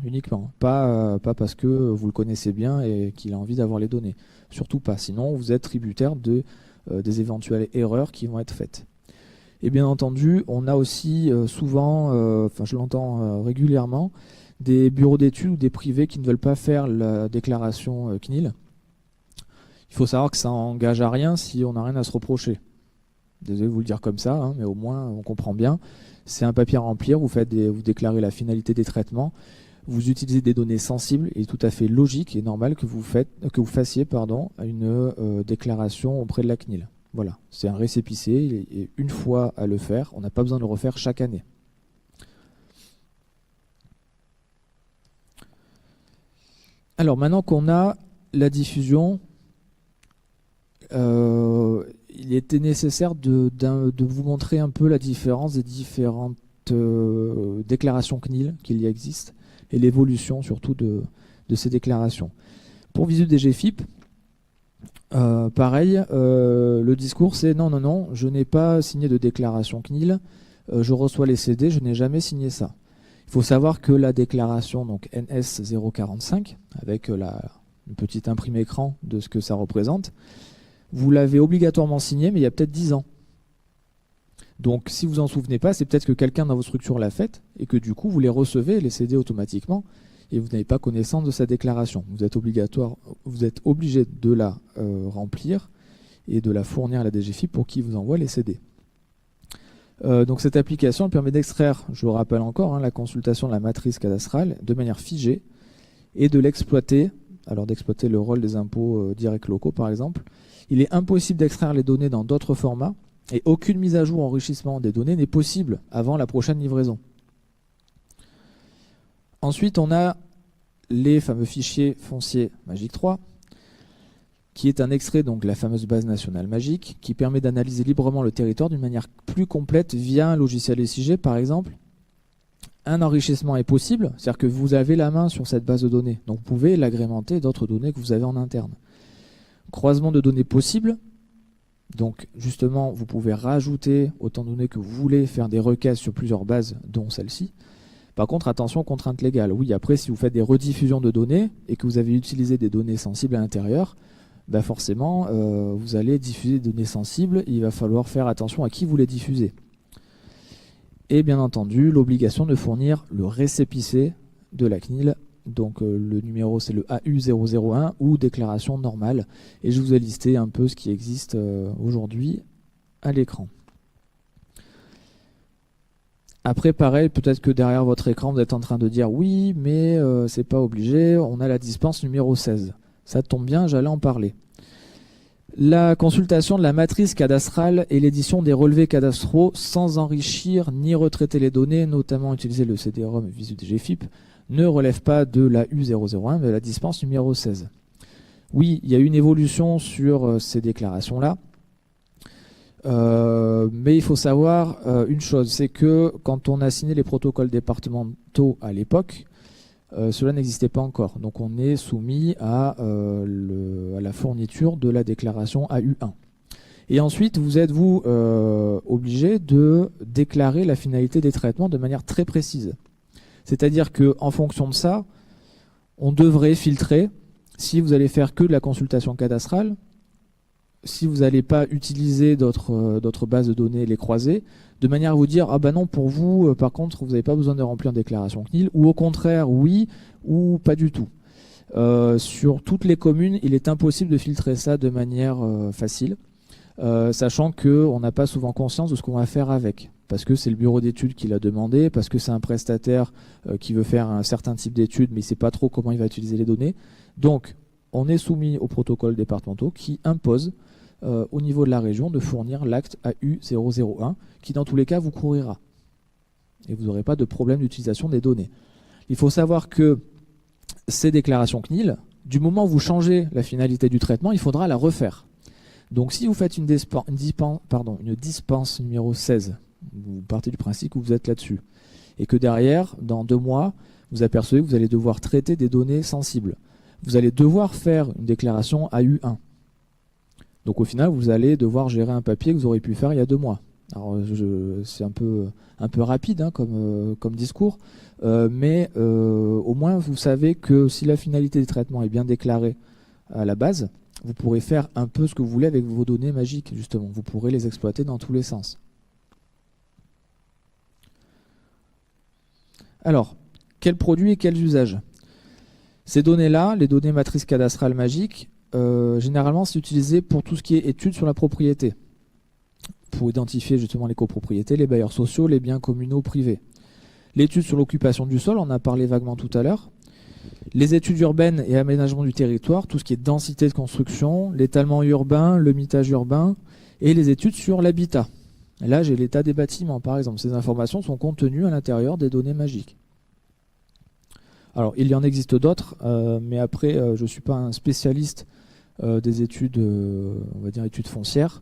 uniquement. Pas parce que vous le connaissez bien et qu'il a envie d'avoir les données. Surtout pas, sinon vous êtes tributaire des éventuelles erreurs qui vont être faites. Et bien entendu, on a aussi souvent, je l'entends régulièrement, des bureaux d'études ou des privés qui ne veulent pas faire la déclaration CNIL. Il faut savoir que ça n'engage à rien si on n'a rien à se reprocher. Désolé de vous le dire comme ça, hein, mais au moins on comprend bien. C'est un papier à remplir, vous déclarez la finalité des traitements, vous utilisez des données sensibles, et il est tout à fait logique et normal que vous fassiez une déclaration auprès de la CNIL. Voilà, c'est un récépissé, et une fois à le faire, on n'a pas besoin de le refaire chaque année. Alors maintenant qu'on a la diffusion, il était nécessaire de vous montrer un peu la différence des différentes déclarations CNIL qu'il y existe et l'évolution surtout de ces déclarations. Pour Visu DGFIP, pareil, le discours c'est non, je n'ai pas signé de déclaration CNIL, je reçois les CD, je n'ai jamais signé ça. Il faut savoir que la déclaration donc NS 045, avec une petite imprime écran de ce que ça représente, vous l'avez obligatoirement signé, mais il y a peut-être 10 ans. Donc si vous vous en souvenez pas, c'est peut-être que quelqu'un dans vos structures l'a faite, et que du coup vous les recevez, les CD automatiquement, et vous n'avez pas connaissance de sa déclaration. Vous êtes obligé de la remplir et de la fournir à la DGFiP pour qu'il vous envoie les CD. Donc cette application elle permet d'extraire, je le rappelle encore, hein, la consultation de la matrice cadastrale de manière figée et de l'exploiter, alors d'exploiter le rôle des impôts directs locaux par exemple. Il est impossible d'extraire les données dans d'autres formats et aucune mise à jour ou enrichissement des données n'est possible avant la prochaine livraison. Ensuite, on a les fameux fichiers fonciers Magic 3, qui est un extrait donc de la fameuse base nationale Magic, qui permet d'analyser librement le territoire d'une manière plus complète via un logiciel SIG par exemple. Un enrichissement est possible, c'est-à-dire que vous avez la main sur cette base de données, donc vous pouvez l'agrémenter d'autres données que vous avez en interne. Croisement de données possible, donc justement vous pouvez rajouter autant de données que vous voulez, faire des requêtes sur plusieurs bases dont celle-ci. Par contre attention aux contraintes légales, oui après si vous faites des rediffusions de données et que vous avez utilisé des données sensibles à l'intérieur, bah forcément vous allez diffuser des données sensibles et il va falloir faire attention à qui vous les diffusez. Et bien entendu l'obligation de fournir le récépissé de la CNIL. Donc le numéro c'est le AU001 ou déclaration normale. Et je vous ai listé un peu ce qui existe aujourd'hui à l'écran. Après pareil, peut-être que derrière votre écran vous êtes en train de dire oui mais c'est pas obligé, on a la dispense numéro 16. Ça tombe bien, j'allais en parler. La consultation de la matrice cadastrale et l'édition des relevés cadastraux sans enrichir ni retraiter les données, notamment utiliser le CD-ROM Visu DGFiP, ne relève pas de la U001 mais de la dispense numéro 16. Oui, il y a eu une évolution sur ces déclarations-là, mais il faut savoir une chose, c'est que quand on a signé les protocoles départementaux à l'époque, cela n'existait pas encore. Donc on est soumis à la fourniture de la déclaration AU1. Et ensuite, vous êtes obligé de déclarer la finalité des traitements de manière très précise. C'est-à-dire qu'en fonction de ça, on devrait filtrer si vous allez faire que de la consultation cadastrale, si vous n'allez pas utiliser d'autres bases de données, les croiser, de manière à vous dire « Ah ben non, pour vous, par contre, vous n'avez pas besoin de remplir une déclaration CNIL » ou au contraire, oui ou pas du tout. Sur toutes les communes, il est impossible de filtrer ça de manière facile, sachant qu'on n'a pas souvent conscience de ce qu'on va faire avec. Parce que c'est le bureau d'études qui l'a demandé, parce que c'est un prestataire qui veut faire un certain type d'études, mais il ne sait pas trop comment il va utiliser les données. Donc, on est soumis aux protocoles départementaux qui imposent au niveau de la région de fournir l'acte AU001, qui dans tous les cas vous couvrira. Et vous n'aurez pas de problème d'utilisation des données. Il faut savoir que ces déclarations CNIL, du moment où vous changez la finalité du traitement, il faudra la refaire. Donc si vous faites une dispense numéro 16, vous partez du principe que vous êtes là-dessus, et que derrière, dans 2 mois, vous apercevez que vous allez devoir traiter des données sensibles. Vous allez devoir faire une déclaration AU1. Donc au final, vous allez devoir gérer un papier que vous auriez pu faire il y a 2 mois. Alors c'est un peu rapide hein, comme discours, mais au moins vous savez que si la finalité des traitements est bien déclarée à la base, vous pourrez faire un peu ce que vous voulez avec vos données magiques, justement. Vous pourrez les exploiter dans tous les sens. Alors, quels produits et quels usages? Ces données-là, les données matrices cadastrales magiques, généralement c'est utilisé pour tout ce qui est études sur la propriété. pour identifier justement les copropriétés, les bailleurs sociaux, les biens communaux privés. L'étude sur l'occupation du sol, on en a parlé vaguement tout à l'heure. Les études urbaines et aménagement du territoire, tout ce qui est densité de construction, l'étalement urbain, le mitage urbain, et les études sur l'habitat. Là, j'ai l'état des bâtiments, par exemple. Ces informations sont contenues à l'intérieur des données magiques. Alors, il y en existe d'autres, mais après, je ne suis pas un spécialiste des études, on va dire études foncières.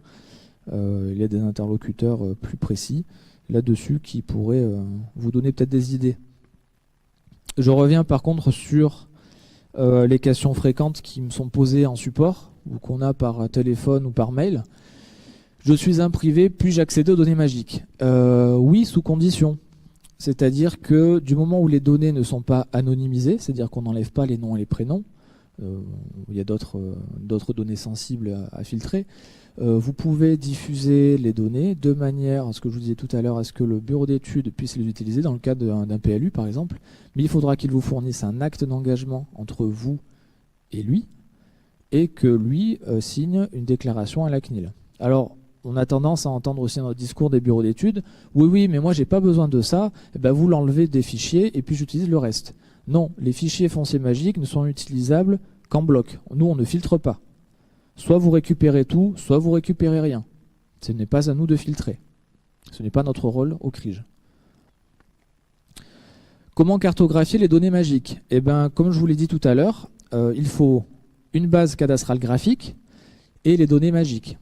Il y a des interlocuteurs plus précis là-dessus qui pourraient vous donner peut-être des idées. Je reviens par contre sur les questions fréquentes qui me sont posées en support ou qu'on a par téléphone ou par mail. Je suis un privé, puis-je accéder aux données magiques? Oui, sous condition. C'est-à-dire que du moment où les données ne sont pas anonymisées, c'est-à-dire qu'on n'enlève pas les noms et les prénoms, il y a d'autres données sensibles à filtrer, vous pouvez diffuser les données de manière, ce que je vous disais tout à l'heure, à ce que le bureau d'études puisse les utiliser dans le cadre d'un PLU par exemple, mais il faudra qu'il vous fournisse un acte d'engagement entre vous et lui, et que lui signe une déclaration à la CNIL. Alors, on a tendance à entendre aussi dans notre discours des bureaux d'études, oui, mais moi j'ai pas besoin de ça, eh ben, vous l'enlevez des fichiers et puis j'utilise le reste. Non, les fichiers fonciers magiques ne sont utilisables qu'en bloc. Nous, on ne filtre pas. Soit vous récupérez tout, soit vous récupérez rien. Ce n'est pas à nous de filtrer. Ce n'est pas notre rôle au CRIJ. Comment cartographier les données magiques? Eh bien, comme je vous l'ai dit tout à l'heure, il faut une base cadastrale graphique et les données magiques.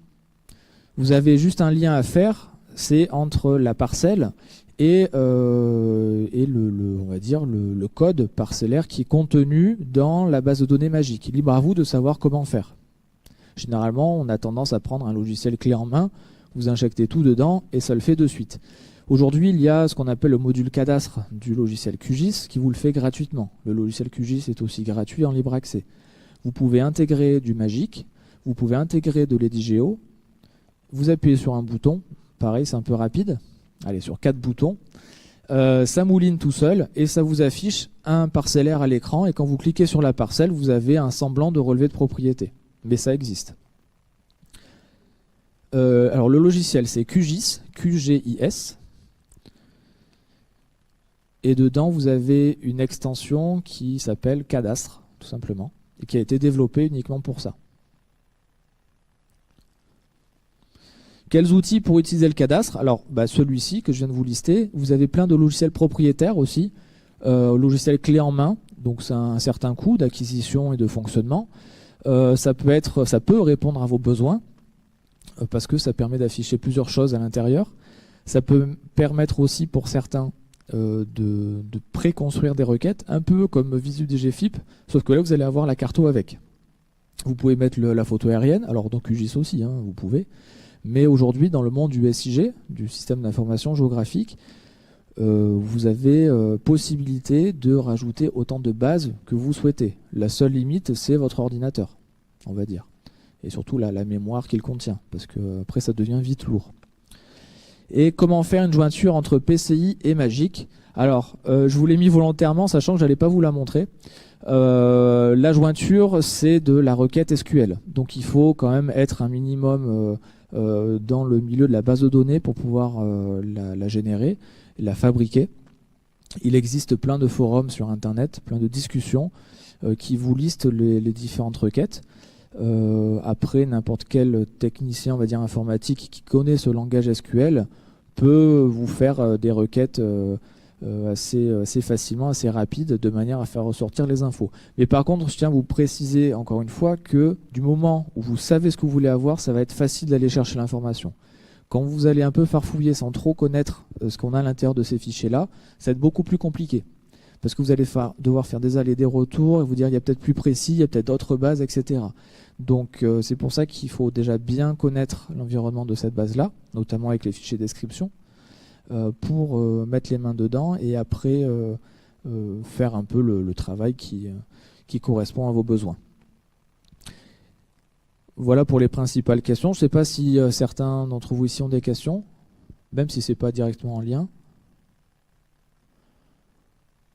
Vous avez juste un lien à faire, c'est entre la parcelle et on va dire le code parcellaire qui est contenu dans la base de données magique. Libre à vous de savoir comment faire. Généralement, on a tendance à prendre un logiciel clé en main, vous injectez tout dedans et ça le fait de suite. Aujourd'hui, il y a ce qu'on appelle le module cadastre du logiciel QGIS qui vous le fait gratuitement. Le logiciel QGIS est aussi gratuit en libre accès. Vous pouvez intégrer du magique, vous pouvez intégrer de l'EDIGEO, vous appuyez sur un bouton, pareil c'est un peu rapide, allez sur 4 boutons, ça mouline tout seul et ça vous affiche un parcellaire à l'écran et quand vous cliquez sur la parcelle, vous avez un semblant de relevé de propriété. Mais ça existe. Alors le logiciel c'est QGIS, QGIS. Et dedans vous avez une extension qui s'appelle Cadastre, tout simplement, et qui a été développée uniquement pour ça. Quels outils pour utiliser le cadastre? Alors celui-ci que je viens de vous lister, vous avez plein de logiciels propriétaires aussi, logiciels clés en main, donc c'est un certain coût d'acquisition et de fonctionnement. Ça peut répondre à vos besoins parce que ça permet d'afficher plusieurs choses à l'intérieur. Ça peut permettre aussi pour certains de préconstruire des requêtes, un peu comme VisuDGFIP, sauf que là vous allez avoir la carto avec. Vous pouvez mettre la photo aérienne, alors dans QGIS aussi, hein, vous pouvez. Mais aujourd'hui, dans le monde du SIG, du système d'information géographique, vous avez possibilité de rajouter autant de bases que vous souhaitez. La seule limite, c'est votre ordinateur, on va dire. Et surtout la mémoire qu'il contient, parce que après ça devient vite lourd. Et comment faire une jointure entre PCI et Magic? Alors, je vous l'ai mis volontairement, sachant que je n'allais pas vous la montrer. La jointure, c'est de la requête SQL. Donc il faut quand même être un minimum dans le milieu de la base de données pour pouvoir la générer, la fabriquer. Il existe plein de forums sur Internet, plein de discussions qui vous listent les différentes requêtes. Après, n'importe quel technicien, on va dire informatique, qui connaît ce langage SQL peut vous faire des requêtes assez facilement, assez rapides, de manière à faire ressortir les infos. Mais par contre, je tiens à vous préciser encore une fois que du moment où vous savez ce que vous voulez avoir, ça va être facile d'aller chercher l'information. Quand vous allez un peu farfouiller sans trop connaître ce qu'on a à l'intérieur de ces fichiers-là, ça va être beaucoup plus compliqué. Parce que vous allez devoir faire des allers, des retours, et vous dire il y a peut-être plus précis, il y a peut-être d'autres bases, etc. Donc c'est pour ça qu'il faut déjà bien connaître l'environnement de cette base-là, notamment avec les fichiers description, pour mettre les mains dedans et après faire un peu le travail qui correspond à vos besoins. Voilà pour les principales questions. Je ne sais pas si certains d'entre vous ici ont des questions, même si ce n'est pas directement en lien.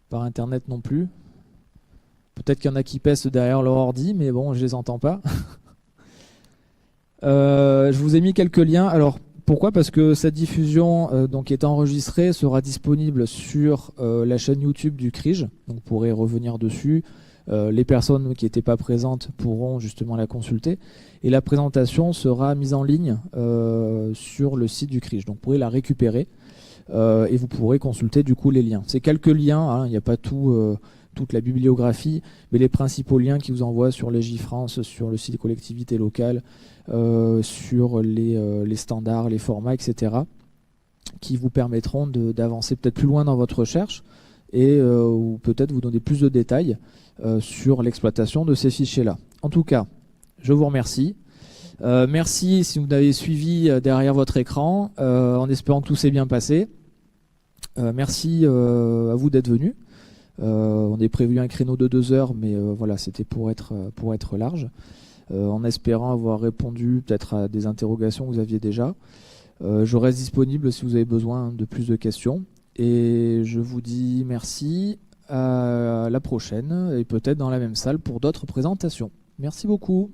Par Internet non plus. Peut-être qu'il y en a qui pèsent derrière leur ordi, mais bon, je ne les entends pas. Je vous ai mis quelques liens. Alors, Pourquoi? Parce que cette diffusion donc est enregistrée, sera disponible sur la chaîne YouTube du CRIJ, donc vous pourrez revenir dessus. Les personnes qui n'étaient pas présentes pourront justement la consulter. Et la présentation sera mise en ligne sur le site du CRIJ. Donc vous pourrez la récupérer et vous pourrez consulter du coup les liens. C'est quelques liens, hein, il n'y a pas toute la bibliographie, mais les principaux liens qui vous envoient sur Légifrance, sur le site des collectivités locales, sur les standards, les formats, etc., qui vous permettront d'avancer peut-être plus loin dans votre recherche et ou peut-être vous donner plus de détails sur l'exploitation de ces fichiers-là. En tout cas, je vous remercie. Merci si vous avez suivi derrière votre écran, en espérant que tout s'est bien passé. Merci à vous d'être venus. On est prévu un créneau de 2 heures, mais voilà, c'était pour être large, en espérant avoir répondu peut-être à des interrogations que vous aviez déjà. Je reste disponible si vous avez besoin de plus de questions. Et je vous dis merci, à la prochaine, et peut-être dans la même salle pour d'autres présentations. Merci beaucoup.